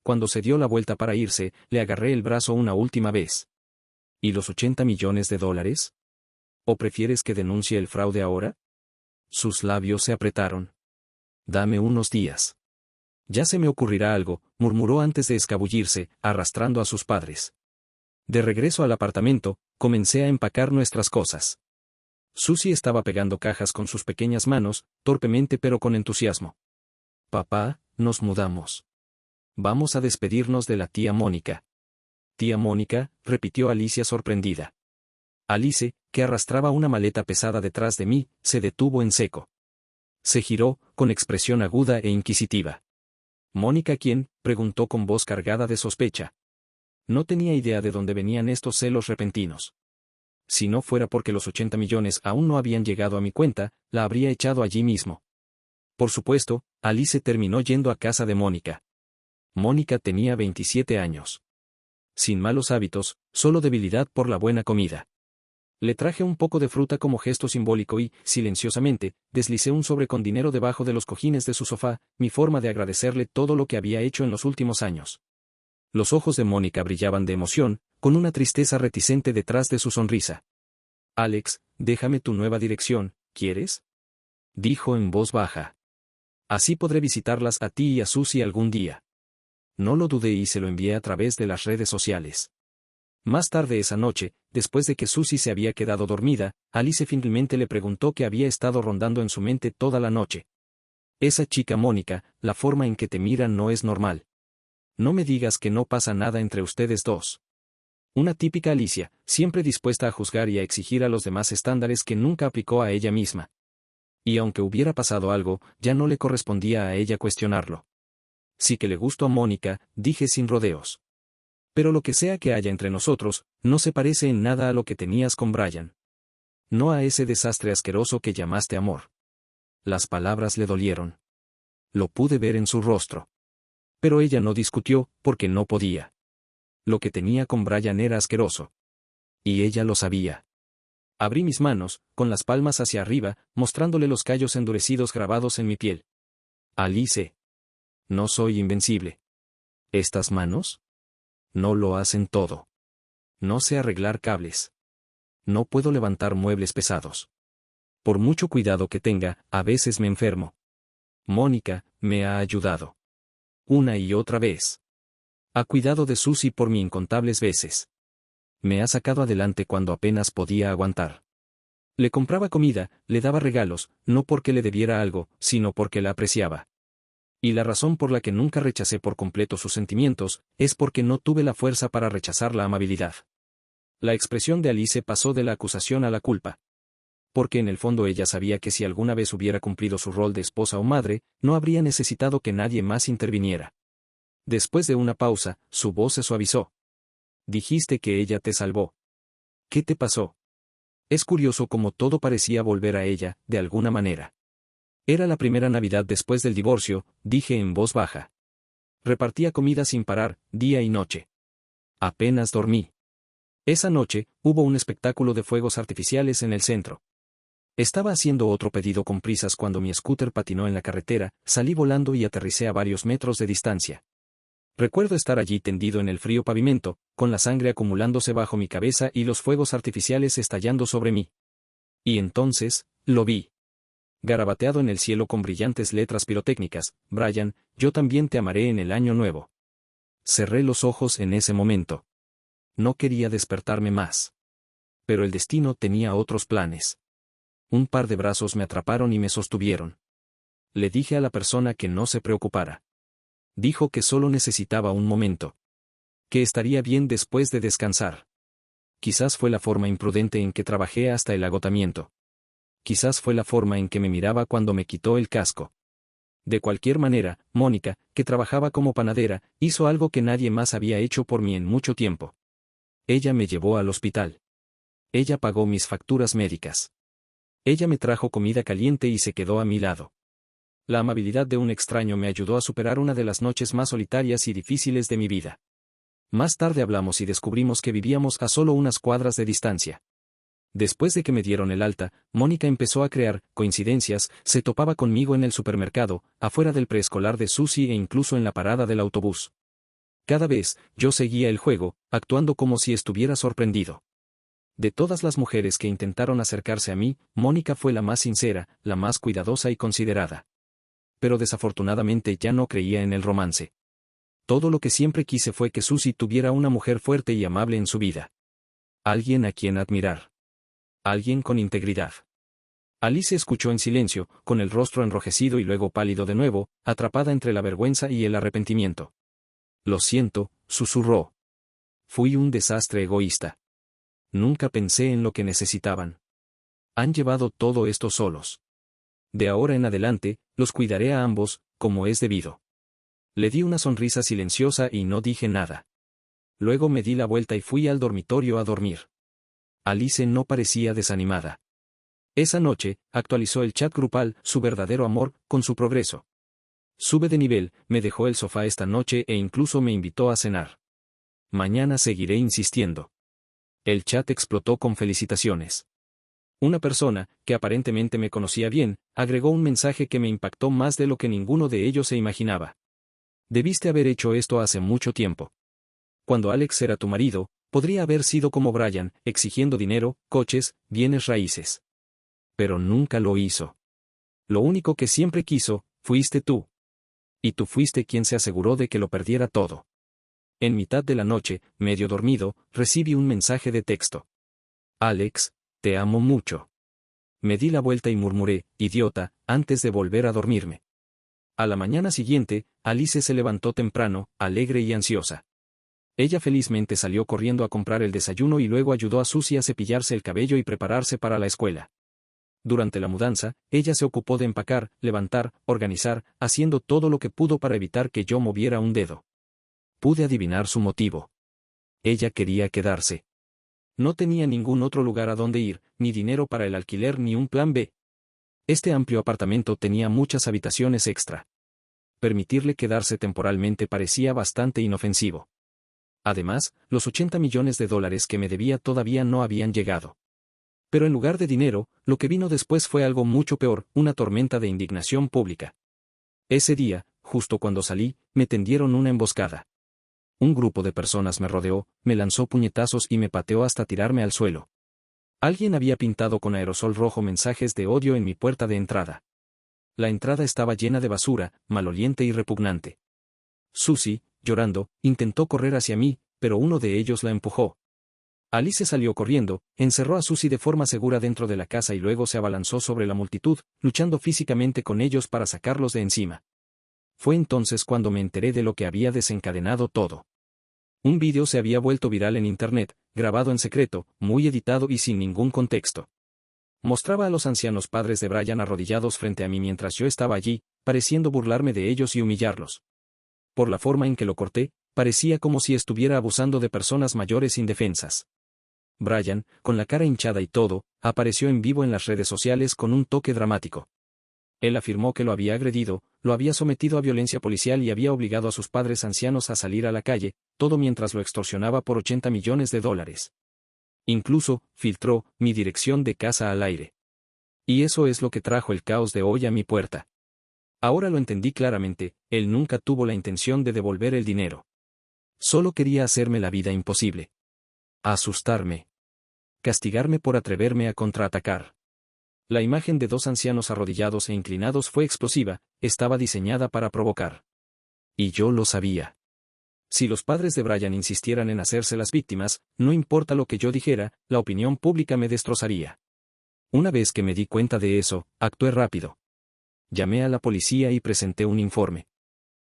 Cuando se dio la vuelta para irse, le agarré el brazo una última vez. ¿Y los $80 millones? ¿O prefieres que denuncie el fraude ahora? Sus labios se apretaron. Dame unos días. Ya se me ocurrirá algo, murmuró antes de escabullirse, arrastrando a sus padres. De regreso al apartamento, comencé a empacar nuestras cosas. Susie estaba pegando cajas con sus pequeñas manos, torpemente pero con entusiasmo. Papá, nos mudamos. Vamos a despedirnos de la tía Mónica. Tía Mónica, repitió Alicia sorprendida. Alice, que arrastraba una maleta pesada detrás de mí, se detuvo en seco. Se giró, con expresión aguda e inquisitiva. ¿Mónica quién?, preguntó con voz cargada de sospecha. No tenía idea de dónde venían estos celos repentinos. Si no fuera porque los 80 millones aún no habían llegado a mi cuenta, la habría echado allí mismo. Por supuesto, Alice terminó yendo a casa de Mónica. Mónica tenía 27 años. Sin malos hábitos, solo debilidad por la buena comida. Le traje un poco de fruta como gesto simbólico y, silenciosamente, deslicé un sobre con dinero debajo de los cojines de su sofá, mi forma de agradecerle todo lo que había hecho en los últimos años. Los ojos de Mónica brillaban de emoción, con una tristeza reticente detrás de su sonrisa. Alex, déjame tu nueva dirección, ¿quieres? Dijo en voz baja. Así podré visitarlas a ti y a Susie algún día. No lo dudé y se lo envié a través de las redes sociales. Más tarde esa noche, después de que Susie se había quedado dormida, Alice finalmente le preguntó qué había estado rondando en su mente toda la noche. Esa chica Mónica, la forma en que te mira no es normal. No me digas que no pasa nada entre ustedes dos. Una típica Alicia, siempre dispuesta a juzgar y a exigir a los demás estándares que nunca aplicó a ella misma. Y aunque hubiera pasado algo, ya no le correspondía a ella cuestionarlo. Sí que le gustó a Mónica, dije sin rodeos. Pero lo que sea que haya entre nosotros, no se parece en nada a lo que tenías con Brian. No a ese desastre asqueroso que llamaste amor. Las palabras le dolieron. Lo pude ver en su rostro. Pero ella no discutió, porque no podía. Lo que tenía con Brian era asqueroso. Y ella lo sabía. Abrí mis manos, con las palmas hacia arriba, mostrándole los callos endurecidos grabados en mi piel. Alice. No soy invencible. ¿Estas manos? No lo hacen todo. No sé arreglar cables. No puedo levantar muebles pesados. Por mucho cuidado que tenga, a veces me enfermo. Mónica, me ha ayudado. Una y otra vez. Ha cuidado de Susie por mí incontables veces. Me ha sacado adelante cuando apenas podía aguantar. Le compraba comida, le daba regalos, no porque le debiera algo, sino porque la apreciaba. Y la razón por la que nunca rechacé por completo sus sentimientos, es porque no tuve la fuerza para rechazar la amabilidad. La expresión de Alice pasó de la acusación a la culpa. Porque en el fondo ella sabía que si alguna vez hubiera cumplido su rol de esposa o madre, no habría necesitado que nadie más interviniera. Después de una pausa, su voz se suavizó. Dijiste que ella te salvó. ¿Qué te pasó? Es curioso cómo todo parecía volver a ella, de alguna manera. Era la primera Navidad después del divorcio, dije en voz baja. Repartía comida sin parar, día y noche. Apenas dormí. Esa noche, hubo un espectáculo de fuegos artificiales en el centro. Estaba haciendo otro pedido con prisas cuando mi scooter patinó en la carretera, salí volando y aterricé a varios metros de distancia. Recuerdo estar allí tendido en el frío pavimento, con la sangre acumulándose bajo mi cabeza y los fuegos artificiales estallando sobre mí. Y entonces, lo vi. Garabateado en el cielo con brillantes letras pirotécnicas, Brian, yo también te amaré en el año nuevo. Cerré los ojos en ese momento. No quería despertarme más. Pero el destino tenía otros planes. Un par de brazos me atraparon y me sostuvieron. Le dije a la persona que no se preocupara. Dijo que solo necesitaba un momento. Que estaría bien después de descansar. Quizás fue la forma imprudente en que trabajé hasta el agotamiento. Quizás fue la forma en que me miraba cuando me quitó el casco. De cualquier manera, Mónica, que trabajaba como panadera, hizo algo que nadie más había hecho por mí en mucho tiempo. Ella me llevó al hospital. Ella pagó mis facturas médicas. Ella me trajo comida caliente y se quedó a mi lado. La amabilidad de un extraño me ayudó a superar una de las noches más solitarias y difíciles de mi vida. Más tarde hablamos y descubrimos que vivíamos a solo unas cuadras de distancia. Después de que me dieron el alta, Mónica empezó a crear coincidencias, se topaba conmigo en el supermercado, afuera del preescolar de Susie e incluso en la parada del autobús. Cada vez, yo seguía el juego, actuando como si estuviera sorprendido. De todas las mujeres que intentaron acercarse a mí, Mónica fue la más sincera, la más cuidadosa y considerada. Pero desafortunadamente ya no creía en el romance. Todo lo que siempre quise fue que Susie tuviera una mujer fuerte y amable en su vida. Alguien a quien admirar. Alguien con integridad. Alice escuchó en silencio, con el rostro enrojecido y luego pálido de nuevo, atrapada entre la vergüenza y el arrepentimiento. Lo siento, susurró. Fui un desastre egoísta. Nunca pensé en lo que necesitaban. Han llevado todo esto solos. De ahora en adelante, los cuidaré a ambos, como es debido. Le di una sonrisa silenciosa y no dije nada. Luego me di la vuelta y fui al dormitorio a dormir. Alice no parecía desanimada. Esa noche, actualizó el chat grupal, su verdadero amor, con su progreso. Sube de nivel, me dejó el sofá esta noche e incluso me invitó a cenar. Mañana seguiré insistiendo. El chat explotó con felicitaciones. Una persona, que aparentemente me conocía bien, agregó un mensaje que me impactó más de lo que ninguno de ellos se imaginaba. Debiste haber hecho esto hace mucho tiempo. Cuando Alex era tu marido, podría haber sido como Brian, exigiendo dinero, coches, bienes raíces. Pero nunca lo hizo. Lo único que siempre quiso, fuiste tú. Y tú fuiste quien se aseguró de que lo perdiera todo. En mitad de la noche, medio dormido, recibí un mensaje de texto. Alex, te amo mucho. Me di la vuelta y murmuré, idiota, antes de volver a dormirme. A la mañana siguiente, Alice se levantó temprano, alegre y ansiosa. Ella felizmente salió corriendo a comprar el desayuno y luego ayudó a Susie a cepillarse el cabello y prepararse para la escuela. Durante la mudanza, ella se ocupó de empacar, levantar, organizar, haciendo todo lo que pudo para evitar que yo moviera un dedo. Pude adivinar su motivo. Ella quería quedarse. No tenía ningún otro lugar a donde ir, ni dinero para el alquiler ni un plan B. Este amplio apartamento tenía muchas habitaciones extra. Permitirle quedarse temporalmente parecía bastante inofensivo. Además, los 80 millones de dólares que me debía todavía no habían llegado. Pero en lugar de dinero, lo que vino después fue algo mucho peor, una tormenta de indignación pública. Ese día, justo cuando salí, me tendieron una emboscada. Un grupo de personas me rodeó, me lanzó puñetazos y me pateó hasta tirarme al suelo. Alguien había pintado con aerosol rojo mensajes de odio en mi puerta de entrada. La entrada estaba llena de basura, maloliente y repugnante. Susie, llorando, intentó correr hacia mí, pero uno de ellos la empujó. Alice salió corriendo, encerró a Susie de forma segura dentro de la casa y luego se abalanzó sobre la multitud, luchando físicamente con ellos para sacarlos de encima. Fue entonces cuando me enteré de lo que había desencadenado todo. Un vídeo se había vuelto viral en internet, grabado en secreto, muy editado y sin ningún contexto. Mostraba a los ancianos padres de Brian arrodillados frente a mí mientras yo estaba allí, pareciendo burlarme de ellos y humillarlos. Por la forma en que lo corté, parecía como si estuviera abusando de personas mayores indefensas. Brian, con la cara hinchada y todo, apareció en vivo en las redes sociales con un toque dramático. Él afirmó que lo había agredido, lo había sometido a violencia policial y había obligado a sus padres ancianos a salir a la calle, todo mientras lo extorsionaba por $80 millones. Incluso, filtró mi dirección de casa al aire. Y eso es lo que trajo el caos de hoy a mi puerta. Ahora lo entendí claramente, él nunca tuvo la intención de devolver el dinero. Solo quería hacerme la vida imposible. Asustarme. Castigarme por atreverme a contraatacar. La imagen de dos ancianos arrodillados e inclinados fue explosiva, estaba diseñada para provocar. Y yo lo sabía. Si los padres de Brian insistieran en hacerse las víctimas, no importa lo que yo dijera, la opinión pública me destrozaría. Una vez que me di cuenta de eso, actué rápido. Llamé a la policía y presenté un informe.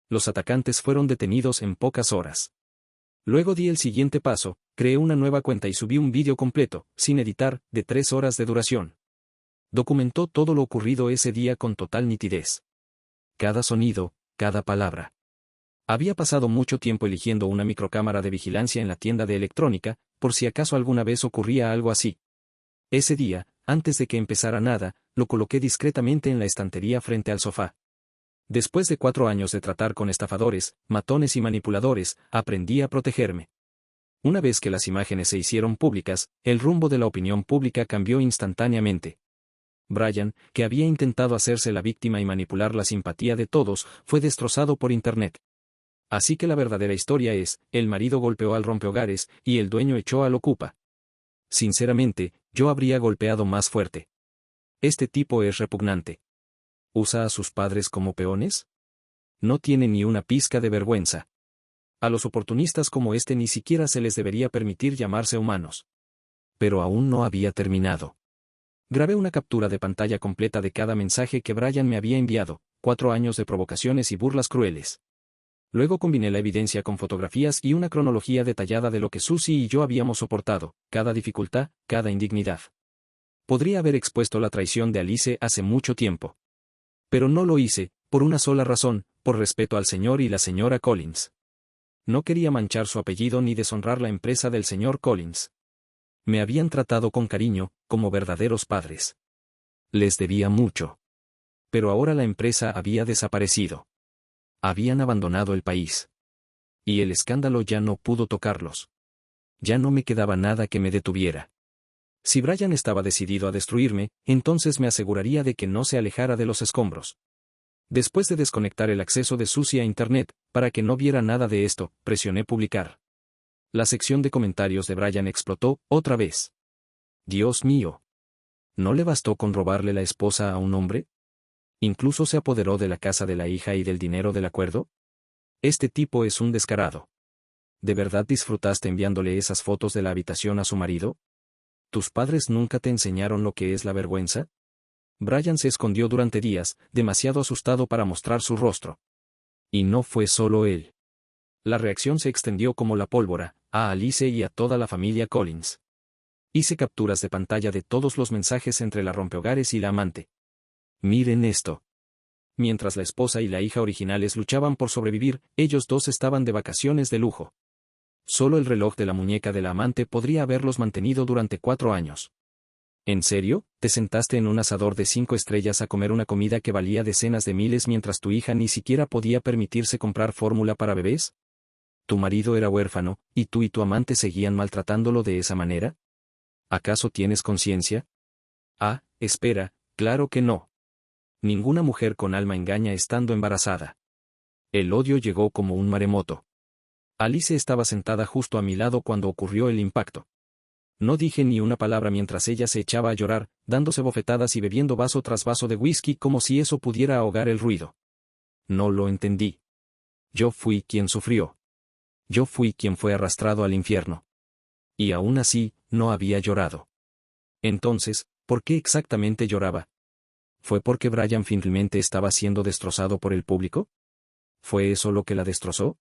Los atacantes fueron detenidos en pocas horas. Luego di el siguiente paso, creé una nueva cuenta y subí un vídeo completo, sin editar, de 3 horas de duración. Documentó todo lo ocurrido ese día con total nitidez. Cada sonido, cada palabra. Había pasado mucho tiempo eligiendo una microcámara de vigilancia en la tienda de electrónica, por si acaso alguna vez ocurría algo así. Ese día, antes de que empezara nada, lo coloqué discretamente en la estantería frente al sofá. Después de 4 años de tratar con estafadores, matones y manipuladores, aprendí a protegerme. Una vez que las imágenes se hicieron públicas, el rumbo de la opinión pública cambió instantáneamente. Brian, que había intentado hacerse la víctima y manipular la simpatía de todos, fue destrozado por Internet. Así que la verdadera historia es, el marido golpeó al rompehogares, y el dueño echó al ocupa. Sinceramente, yo habría golpeado más fuerte. Este tipo es repugnante. ¿Usa a sus padres como peones? No tiene ni una pizca de vergüenza. A los oportunistas como este ni siquiera se les debería permitir llamarse humanos. Pero aún no había terminado. Grabé una captura de pantalla completa de cada mensaje que Brian me había enviado, 4 años de provocaciones y burlas crueles. Luego combiné la evidencia con fotografías y una cronología detallada de lo que Susie y yo habíamos soportado, cada dificultad, cada indignidad. Podría haber expuesto la traición de Alice hace mucho tiempo. Pero no lo hice, por una sola razón, por respeto al señor y la señora Collins. No quería manchar su apellido ni deshonrar la empresa del señor Collins. Me habían tratado con cariño, como verdaderos padres. Les debía mucho. Pero ahora la empresa había desaparecido. Habían abandonado el país. Y el escándalo ya no pudo tocarlos. Ya no me quedaba nada que me detuviera. Si Brian estaba decidido a destruirme, entonces me aseguraría de que no se alejara de los escombros. Después de desconectar el acceso de Susie a Internet, para que no viera nada de esto, presioné publicar. La sección de comentarios de Brian explotó, otra vez. Dios mío. ¿No le bastó con robarle la esposa a un hombre? ¿Incluso se apoderó de la casa de la hija y del dinero del acuerdo? Este tipo es un descarado. ¿De verdad disfrutaste enviándole esas fotos de la habitación a su marido? ¿Tus padres nunca te enseñaron lo que es la vergüenza? Brian se escondió durante días, demasiado asustado para mostrar su rostro. Y no fue solo él. La reacción se extendió como la pólvora, a Alice y a toda la familia Collins. Hice capturas de pantalla de todos los mensajes entre la rompehogares y la amante. Miren esto. Mientras la esposa y la hija originales luchaban por sobrevivir, ellos dos estaban de vacaciones de lujo. Solo el reloj de la muñeca de la amante podría haberlos mantenido durante 4 años. ¿En serio? ¿Te sentaste en un asador de 5 estrellas a comer una comida que valía decenas de miles mientras tu hija ni siquiera podía permitirse comprar fórmula para bebés? ¿Tu marido era huérfano, y tú y tu amante seguían maltratándolo de esa manera? ¿Acaso tienes conciencia? Ah, espera, claro que no. Ninguna mujer con alma engaña estando embarazada. El odio llegó como un maremoto. Alice estaba sentada justo a mi lado cuando ocurrió el impacto. No dije ni una palabra mientras ella se echaba a llorar, dándose bofetadas y bebiendo vaso tras vaso de whisky como si eso pudiera ahogar el ruido. No lo entendí. Yo fui quien sufrió. Yo fui quien fue arrastrado al infierno. Y aún así, no había llorado. Entonces, ¿por qué exactamente lloraba? ¿Fue porque Brian finalmente estaba siendo destrozado por el público? ¿Fue eso lo que la destrozó?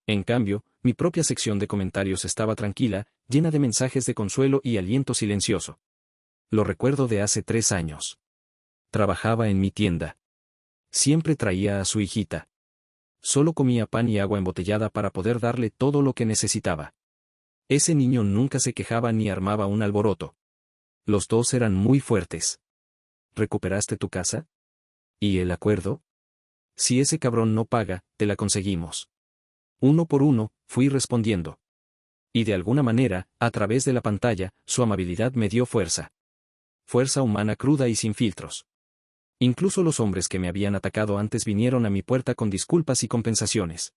En cambio, mi propia sección de comentarios estaba tranquila, llena de mensajes de consuelo y aliento silencioso. Lo recuerdo de hace 3 años. Trabajaba en mi tienda. Siempre traía a su hijita. Solo comía pan y agua embotellada para poder darle todo lo que necesitaba. Ese niño nunca se quejaba ni armaba un alboroto. Los dos eran muy fuertes. ¿Recuperaste tu casa? ¿Y el acuerdo? Si ese cabrón no paga, te la conseguimos. Uno por uno, fui respondiendo. Y de alguna manera, a través de la pantalla, su amabilidad me dio fuerza. Fuerza humana cruda y sin filtros. Incluso los hombres que me habían atacado antes vinieron a mi puerta con disculpas y compensaciones.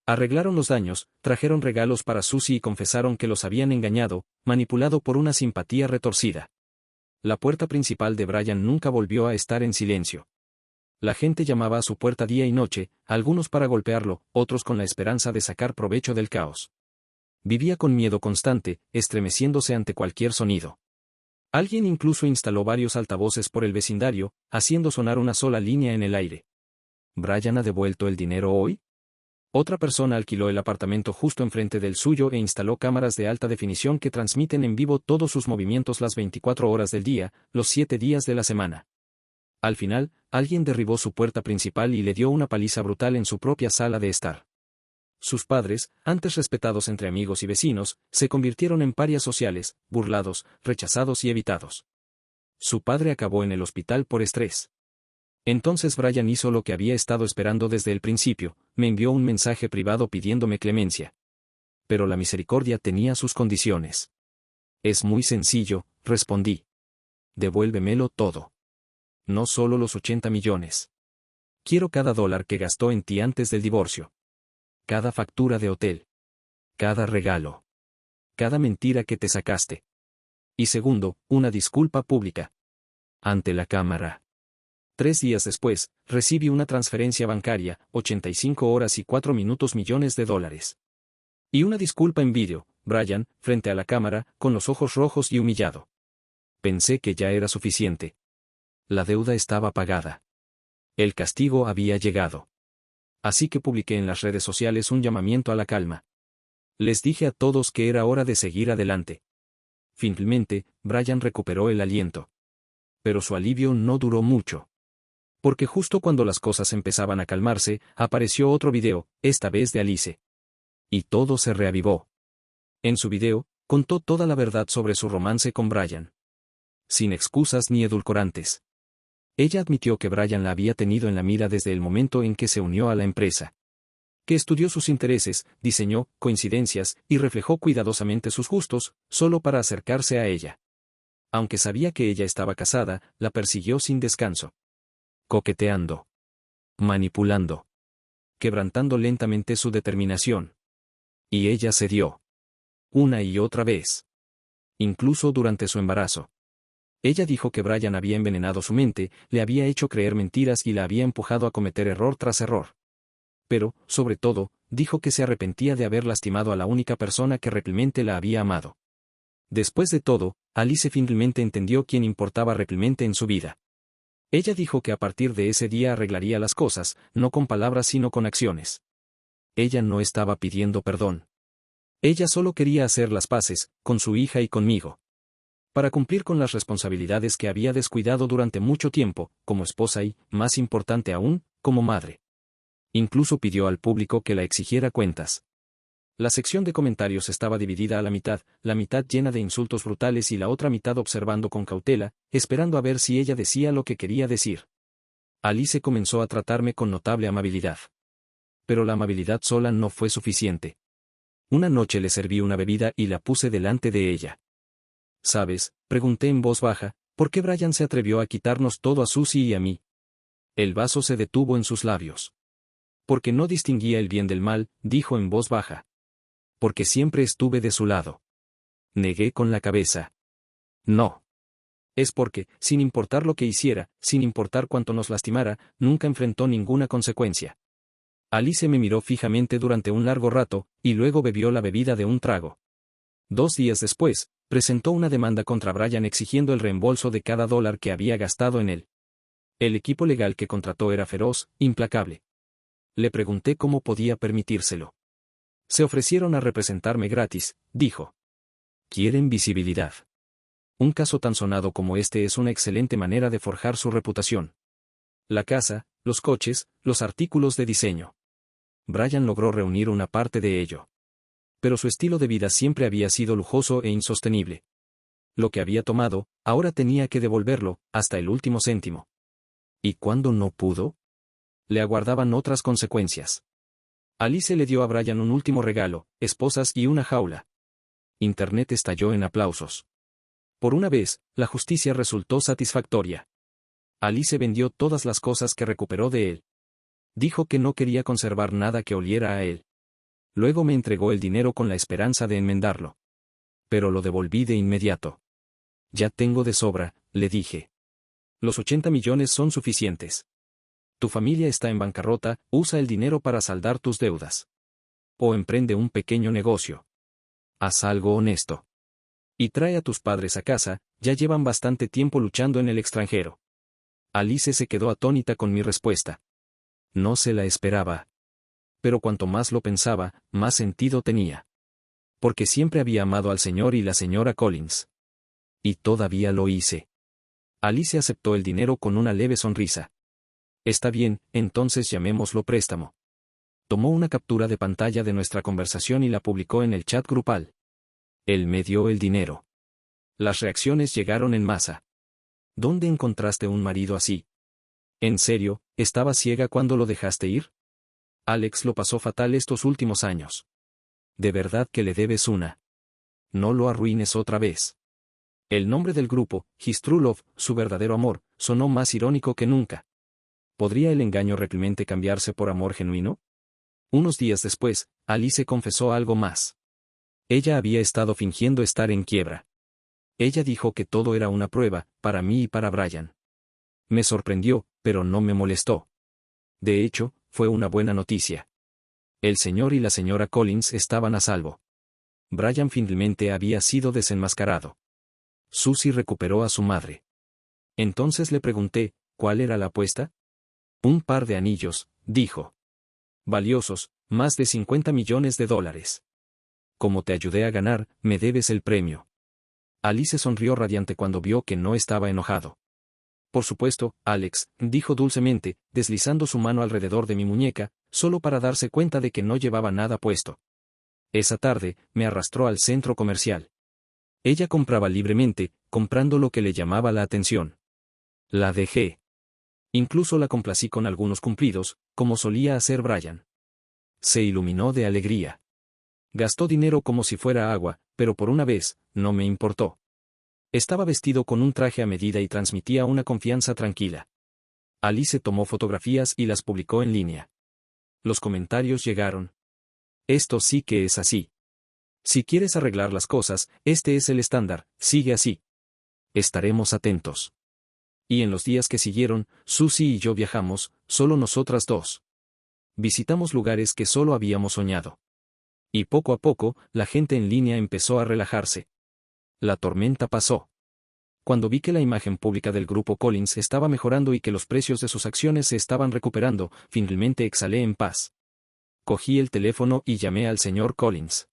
Arreglaron los daños, trajeron regalos para Susie y confesaron que los habían engañado, manipulado por una simpatía retorcida. La puerta principal de Brian nunca volvió a estar en silencio. La gente llamaba a su puerta día y noche, algunos para golpearlo, otros con la esperanza de sacar provecho del caos. Vivía con miedo constante, estremeciéndose ante cualquier sonido. Alguien incluso instaló varios altavoces por el vecindario, haciendo sonar una sola línea en el aire. ¿Brian ha devuelto el dinero hoy? Otra persona alquiló el apartamento justo enfrente del suyo e instaló cámaras de alta definición que transmiten en vivo todos sus movimientos las 24 horas del día, los 7 días de la semana. Al final, alguien derribó su puerta principal y le dio una paliza brutal en su propia sala de estar. Sus padres, antes respetados entre amigos y vecinos, se convirtieron en parias sociales, burlados, rechazados y evitados. Su padre acabó en el hospital por estrés. Entonces Brian hizo lo que había estado esperando desde el principio, me envió un mensaje privado pidiéndome clemencia. Pero la misericordia tenía sus condiciones. Es muy sencillo, respondí. Devuélvemelo todo. No solo los 80 millones. Quiero cada dólar que gastó en ti antes del divorcio. Cada factura de hotel. Cada regalo. Cada mentira que te sacaste. Y segundo, una disculpa pública. Ante la cámara. 3 días después, recibí una transferencia bancaria, 85 horas y 4 minutos millones de dólares. Y una disculpa en vídeo, Brian, frente a la cámara, con los ojos rojos y humillado. Pensé que ya era suficiente. La deuda estaba pagada. El castigo había llegado. Así que publiqué en las redes sociales un llamamiento a la calma. Les dije a todos que era hora de seguir adelante. Finalmente, Brian recuperó el aliento. Pero su alivio no duró mucho. Porque justo cuando las cosas empezaban a calmarse, apareció otro video, esta vez de Alice. Y todo se reavivó. En su video, contó toda la verdad sobre su romance con Brian. Sin excusas ni edulcorantes. Ella admitió que Brian la había tenido en la mira desde el momento en que se unió a la empresa. Que estudió sus intereses, diseñó coincidencias y reflejó cuidadosamente sus gustos, solo para acercarse a ella. Aunque sabía que ella estaba casada, la persiguió sin descanso. Coqueteando. Manipulando. Quebrantando lentamente su determinación. Y ella cedió. Una y otra vez. Incluso durante su embarazo. Ella dijo que Brian había envenenado su mente, le había hecho creer mentiras y la había empujado a cometer error tras error. Pero, sobre todo, dijo que se arrepentía de haber lastimado a la única persona que realmente la había amado. Después de todo, Alice finalmente entendió quién importaba realmente en su vida. Ella dijo que a partir de ese día arreglaría las cosas, no con palabras sino con acciones. Ella no estaba pidiendo perdón. Ella solo quería hacer las paces, con su hija y conmigo. Para cumplir con las responsabilidades que había descuidado durante mucho tiempo, como esposa y, más importante aún, como madre. Incluso pidió al público que la exigiera cuentas. La sección de comentarios estaba dividida a la mitad llena de insultos brutales y la otra mitad observando con cautela, esperando a ver si ella decía lo que quería decir. Alice comenzó a tratarme con notable amabilidad. Pero la amabilidad sola no fue suficiente. Una noche le serví una bebida y la puse delante de ella. ¿Sabes?, pregunté en voz baja, ¿por qué Brian se atrevió a quitarnos todo a Susie y a mí? El vaso se detuvo en sus labios. Porque no distinguía el bien del mal, dijo en voz baja. Porque siempre estuve de su lado. Negué con la cabeza. No. Es porque, sin importar lo que hiciera, sin importar cuánto nos lastimara, nunca enfrentó ninguna consecuencia. Alice me miró fijamente durante un largo rato, y luego bebió la bebida de un trago. 2 días después, presentó una demanda contra Brian exigiendo el reembolso de cada dólar que había gastado en él. El equipo legal que contrató era feroz, implacable. Le pregunté cómo podía permitírselo. Se ofrecieron a representarme gratis, dijo. Quieren visibilidad. Un caso tan sonado como este es una excelente manera de forjar su reputación. La casa, los coches, los artículos de diseño. Brian logró reunir una parte de ello. Pero su estilo de vida siempre había sido lujoso e insostenible. Lo que había tomado, ahora tenía que devolverlo, hasta el último céntimo. ¿Y cuando no pudo? Le aguardaban otras consecuencias. Alice le dio a Brian un último regalo, esposas y una jaula. Internet estalló en aplausos. Por una vez, la justicia resultó satisfactoria. Alice vendió todas las cosas que recuperó de él. Dijo que no quería conservar nada que oliera a él. Luego me entregó el dinero con la esperanza de enmendarlo. Pero lo devolví de inmediato. Ya tengo de sobra, le dije. Los 80 millones son suficientes. Tu familia está en bancarrota, usa el dinero para saldar tus deudas. O emprende un pequeño negocio. Haz algo honesto. Y trae a tus padres a casa, ya llevan bastante tiempo luchando en el extranjero. Alice se quedó atónita con mi respuesta. No se la esperaba. Pero cuanto más lo pensaba, más sentido tenía. Porque siempre había amado al señor y la señora Collins. Y todavía lo hice. Alice aceptó el dinero con una leve sonrisa. Está bien, entonces llamémoslo préstamo. Tomó una captura de pantalla de nuestra conversación y la publicó en el chat grupal. Él me dio el dinero. Las reacciones llegaron en masa. ¿Dónde encontraste un marido así? ¿En serio, estabas ciega cuando lo dejaste ir? Alex lo pasó fatal estos últimos años. De verdad que le debes una. No lo arruines otra vez. El nombre del grupo, His True Love, su verdadero amor, sonó más irónico que nunca. ¿Podría el engaño reprimente cambiarse por amor genuino? Unos días después, Alice confesó algo más. Ella había estado fingiendo estar en quiebra. Ella dijo que todo era una prueba, para mí y para Brian. Me sorprendió, pero no me molestó. De hecho, fue una buena noticia. El señor y la señora Collins estaban a salvo. Brian finalmente había sido desenmascarado. Susie recuperó a su madre. Entonces le pregunté, ¿cuál era la apuesta? Un par de anillos, dijo. Valiosos, más de 50 millones de dólares. Como te ayudé a ganar, me debes el premio. Alice sonrió radiante cuando vio que no estaba enojado. Por supuesto, Alex, dijo dulcemente, deslizando su mano alrededor de mi muñeca, solo para darse cuenta de que no llevaba nada puesto. Esa tarde, me arrastró al centro comercial. Ella compraba libremente, comprando lo que le llamaba la atención. La dejé. Incluso la complací con algunos cumplidos, como solía hacer Brian. Se iluminó de alegría. Gastó dinero como si fuera agua, pero por una vez, no me importó. Estaba vestido con un traje a medida y transmitía una confianza tranquila. Alice tomó fotografías y las publicó en línea. Los comentarios llegaron. Esto sí que es así. Si quieres arreglar las cosas, este es el estándar, sigue así. Estaremos atentos. Y en los días que siguieron, Susie y yo viajamos, solo nosotras dos. Visitamos lugares que solo habíamos soñado. Y poco a poco, la gente en línea empezó a relajarse. La tormenta pasó. Cuando vi que la imagen pública del grupo Collins estaba mejorando y que los precios de sus acciones se estaban recuperando, finalmente exhalé en paz. Cogí el teléfono y llamé al señor Collins.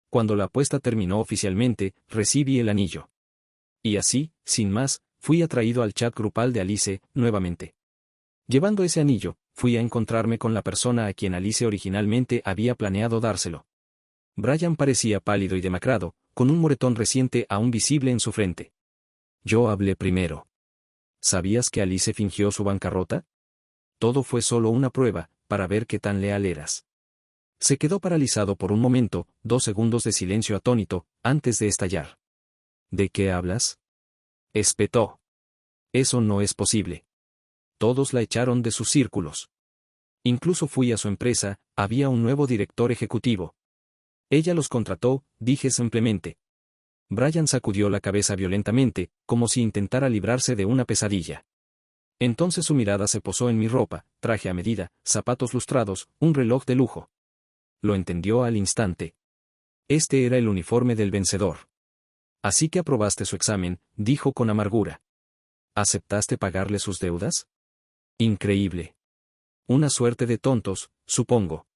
Cuando la apuesta terminó oficialmente, recibí el anillo. Y así, sin más, fui atraído al chat grupal de Alice, nuevamente. Llevando ese anillo, fui a encontrarme con la persona a quien Alice originalmente había planeado dárselo. Brian parecía pálido y demacrado, con un moretón reciente aún visible en su frente. Yo hablé primero. ¿Sabías que Alice fingió su bancarrota? Todo fue solo una prueba, para ver qué tan leal eras. Se quedó paralizado por un momento, 2 segundos de silencio atónito, antes de estallar. ¿De qué hablas? Espetó. Eso no es posible. Todos la echaron de sus círculos. Incluso fui a su empresa, había un nuevo director ejecutivo. Ella los contrató, dije simplemente. Brian sacudió la cabeza violentamente, como si intentara librarse de una pesadilla. Entonces su mirada se posó en mi ropa, traje a medida, zapatos lustrados, un reloj de lujo. Lo entendió al instante. Este era el uniforme del vencedor. Así que aprobaste su examen, dijo con amargura. ¿Aceptaste pagarle sus deudas? Increíble. Una suerte de tontos, supongo.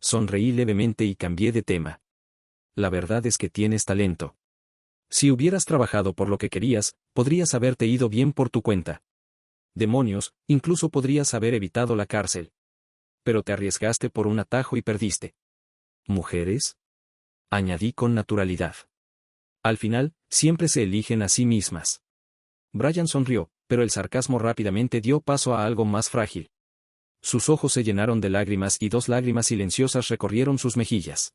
Sonreí levemente y cambié de tema. La verdad es que tienes talento. Si hubieras trabajado por lo que querías, podrías haberte ido bien por tu cuenta. Demonios, incluso podrías haber evitado la cárcel. Pero te arriesgaste por un atajo y perdiste. ¿Mujeres? Añadí con naturalidad. Al final, siempre se eligen a sí mismas. Brian sonrió, pero el sarcasmo rápidamente dio paso a algo más frágil. Sus ojos se llenaron de lágrimas y 2 lágrimas silenciosas recorrieron sus mejillas.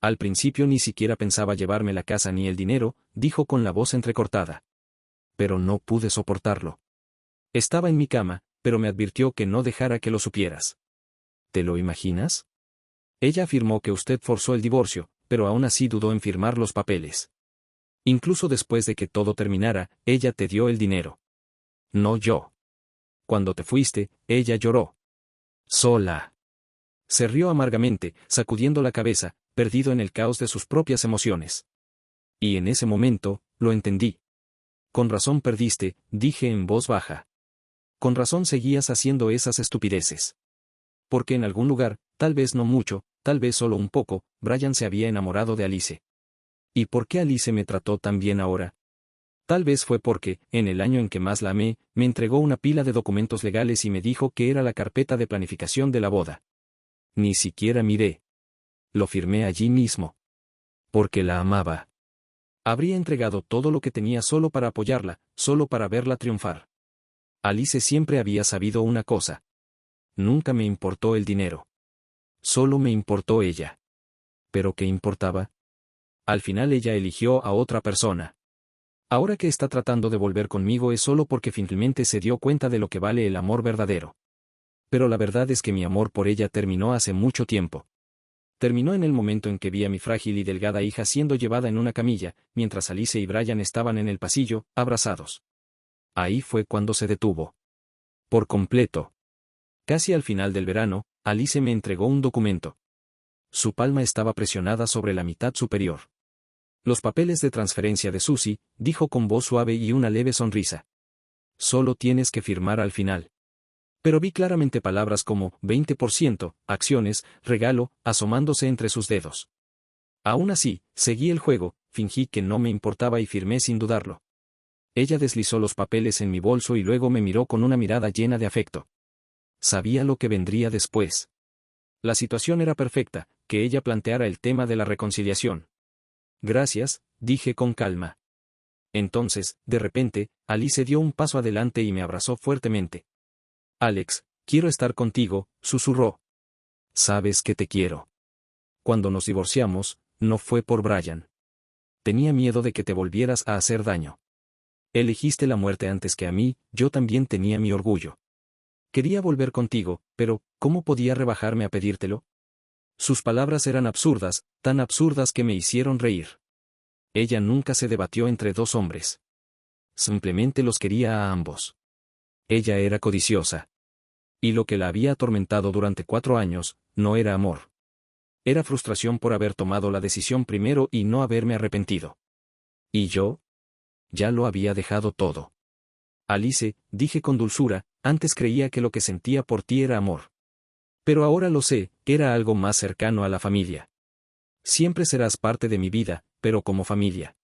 Al principio ni siquiera pensaba llevarme la casa ni el dinero, dijo con la voz entrecortada. Pero no pude soportarlo. Estaba en mi cama, pero me advirtió que no dejara que lo supieras. ¿Te lo imaginas? Ella afirmó que usted forzó el divorcio, pero aún así dudó en firmar los papeles. Incluso después de que todo terminara, ella te dio el dinero. No yo. Cuando te fuiste, ella lloró. Sola. Se rió amargamente, sacudiendo la cabeza, perdido en el caos de sus propias emociones. Y en ese momento, lo entendí. Con razón perdiste, dije en voz baja. Con razón seguías haciendo esas estupideces. Porque en algún lugar, tal vez no mucho, tal vez solo un poco, Brian se había enamorado de Alice. ¿Y por qué Alice me trató tan bien ahora? Tal vez fue porque, en el año en que más la amé, me entregó una pila de documentos legales y me dijo que era la carpeta de planificación de la boda. Ni siquiera miré. Lo firmé allí mismo. Porque la amaba. Habría entregado todo lo que tenía solo para apoyarla, solo para verla triunfar. Alice siempre había sabido una cosa. Nunca me importó el dinero. Solo me importó ella. ¿Pero qué importaba? Al final ella eligió a otra persona. Ahora que está tratando de volver conmigo es solo porque finalmente se dio cuenta de lo que vale el amor verdadero. Pero la verdad es que mi amor por ella terminó hace mucho tiempo. Terminó en el momento en que vi a mi frágil y delgada hija siendo llevada en una camilla, mientras Alice y Brian estaban en el pasillo, abrazados. Ahí fue cuando se detuvo. Por completo. Casi al final del verano, Alice me entregó un documento. Su palma estaba presionada sobre la mitad superior. Los papeles de transferencia de Susie, dijo con voz suave y una leve sonrisa. Solo tienes que firmar al final. Pero vi claramente palabras como 20%, acciones, regalo, asomándose entre sus dedos. Aún así, seguí el juego, fingí que no me importaba y firmé sin dudarlo. Ella deslizó los papeles en mi bolso y luego me miró con una mirada llena de afecto. Sabía lo que vendría después. La situación era perfecta, que ella planteara el tema de la reconciliación. Gracias, dije con calma. Entonces, de repente, Alice dio un paso adelante y me abrazó fuertemente. Alex, quiero estar contigo, susurró. Sabes que te quiero. Cuando nos divorciamos, no fue por Brian. Tenía miedo de que te volvieras a hacer daño. Elegiste la muerte antes que a mí, yo también tenía mi orgullo. Quería volver contigo, pero, ¿cómo podía rebajarme a pedírtelo? Sus palabras eran absurdas, tan absurdas que me hicieron reír. Ella nunca se debatió entre 2 hombres. Simplemente los quería a ambos. Ella era codiciosa. Y lo que la había atormentado durante 4 años, no era amor. Era frustración por haber tomado la decisión primero y no haberme arrepentido. ¿Y yo? Ya lo había dejado todo. Alice, dije con dulzura, antes creía que lo que sentía por ti era amor. Pero ahora lo sé, era algo más cercano a la familia. Siempre serás parte de mi vida, pero como familia.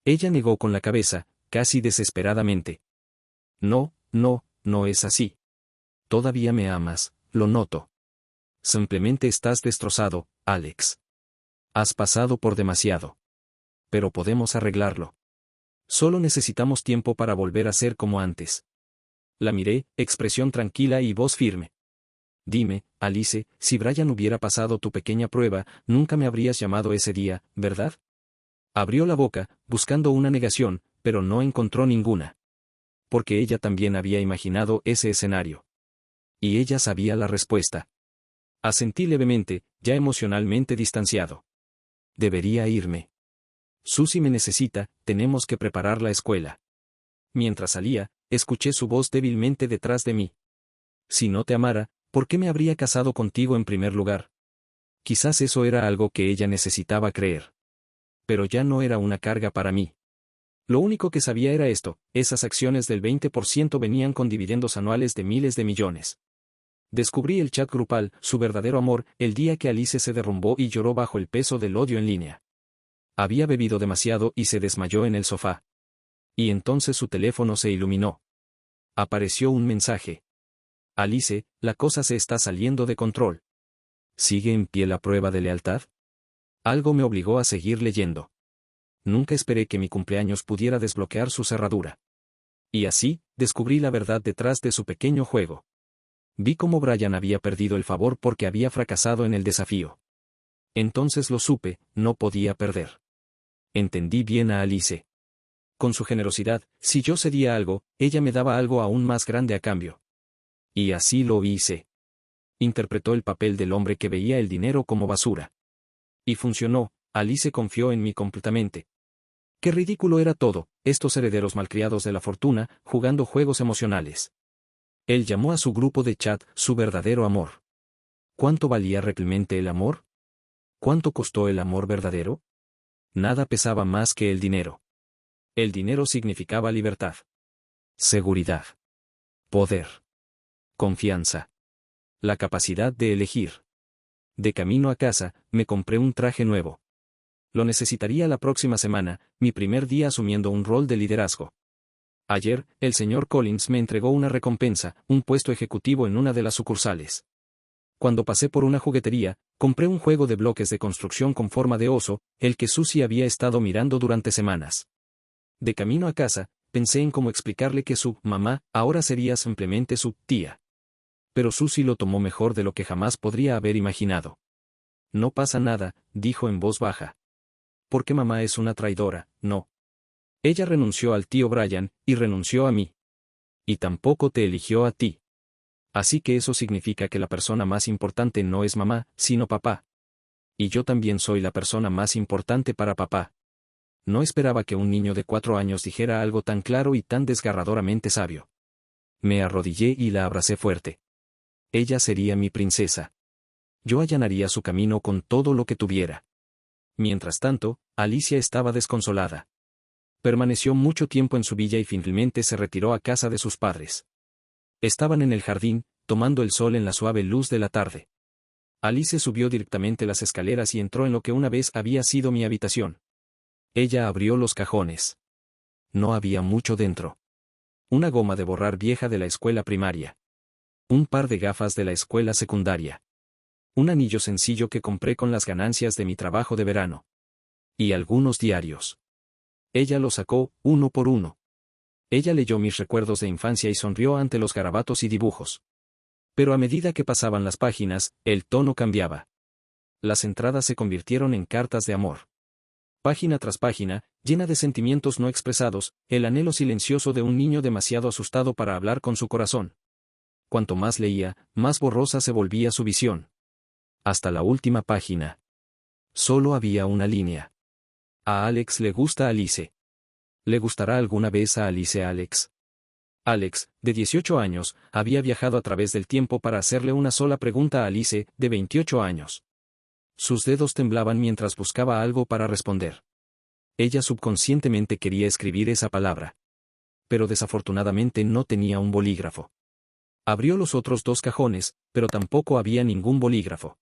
Ella negó con la cabeza, casi desesperadamente. No, no, no es así. Todavía me amas, lo noto. Simplemente estás destrozado, Alex. Has pasado por demasiado. Pero podemos arreglarlo. Solo necesitamos tiempo para volver a ser como antes. La miré, expresión tranquila y voz firme. Dime, Alice, si Brian hubiera pasado tu pequeña prueba, nunca me habrías llamado ese día, ¿verdad? Abrió la boca, buscando una negación, pero no encontró ninguna. Porque ella también había imaginado ese escenario. Y ella sabía la respuesta. Asentí levemente, ya emocionalmente distanciado. Debería irme. Susie me necesita, tenemos que preparar la escuela. Mientras salía, escuché su voz débilmente detrás de mí. Si no te amara, ¿por qué me habría casado contigo en primer lugar? Quizás eso era algo que ella necesitaba creer. Pero ya no era una carga para mí. Lo único que sabía era esto: esas acciones del 20% venían con dividendos anuales de miles de millones. Descubrí el chat grupal, su verdadero amor, el día que Alice se derrumbó y lloró bajo el peso del odio en línea. Había bebido demasiado y se desmayó en el sofá. Y entonces su teléfono se iluminó. Apareció un mensaje. Alice, la cosa se está saliendo de control. ¿Sigue en pie la prueba de lealtad? Algo me obligó a seguir leyendo. Nunca esperé que mi cumpleaños pudiera desbloquear su cerradura. Y así, descubrí la verdad detrás de su pequeño juego. Vi cómo Brian había perdido el favor porque había fracasado en el desafío. Entonces lo supe, no podía perder. Entendí bien a Alice. Con su generosidad, si yo cedía algo, ella me daba algo aún más grande a cambio. Y así lo hice. Interpretó el papel del hombre que veía el dinero como basura. Y funcionó, Alice confió en mí completamente. Qué ridículo era todo, estos herederos malcriados de la fortuna, jugando juegos emocionales. Él llamó a su grupo de chat su verdadero amor. ¿Cuánto valía realmente el amor? ¿Cuánto costó el amor verdadero? Nada pesaba más que el dinero. El dinero significaba libertad, seguridad, poder, confianza, la capacidad de elegir. De camino a casa, me compré un traje nuevo. Lo necesitaría la próxima semana, mi primer día asumiendo un rol de liderazgo. Ayer, el señor Collins me entregó una recompensa, un puesto ejecutivo en una de las sucursales. Cuando pasé por una juguetería, compré un juego de bloques de construcción con forma de oso, el que Susie había estado mirando durante semanas. De camino a casa, pensé en cómo explicarle que su mamá ahora sería simplemente su tía. Pero Susie lo tomó mejor de lo que jamás podría haber imaginado. No pasa nada, dijo en voz baja. Porque mamá es una traidora, no. Ella renunció al tío Brian, y renunció a mí. Y tampoco te eligió a ti. Así que eso significa que la persona más importante no es mamá, sino papá. Y yo también soy la persona más importante para papá. No esperaba que un niño de 4 años dijera algo tan claro y tan desgarradoramente sabio. Me arrodillé y la abracé fuerte. Ella sería mi princesa. Yo allanaría su camino con todo lo que tuviera. Mientras tanto, Alicia estaba desconsolada. Permaneció mucho tiempo en su villa y finalmente se retiró a casa de sus padres. Estaban en el jardín, tomando el sol en la suave luz de la tarde. Alice subió directamente las escaleras y entró en lo que una vez había sido mi habitación. Ella abrió los cajones. No había mucho dentro. Una goma de borrar vieja de la escuela primaria. Un par de gafas de la escuela secundaria. Un anillo sencillo que compré con las ganancias de mi trabajo de verano. Y algunos diarios. Ella los sacó, uno por uno. Ella leyó mis recuerdos de infancia y sonrió ante los garabatos y dibujos. Pero a medida que pasaban las páginas, el tono cambiaba. Las entradas se convirtieron en cartas de amor. Página tras página, llena de sentimientos no expresados, el anhelo silencioso de un niño demasiado asustado para hablar con su corazón. Cuanto más leía, más borrosa se volvía su visión. Hasta la última página. Solo había una línea. A Alex le gusta Alice. ¿Le gustará alguna vez a Alice Alex? Alex, de 18 años, había viajado a través del tiempo para hacerle una sola pregunta a Alice, de 28 años. Sus dedos temblaban mientras buscaba algo para responder. Ella subconscientemente quería escribir esa palabra. Pero desafortunadamente no tenía un bolígrafo. Abrió los otros 2 cajones, pero tampoco había ningún bolígrafo.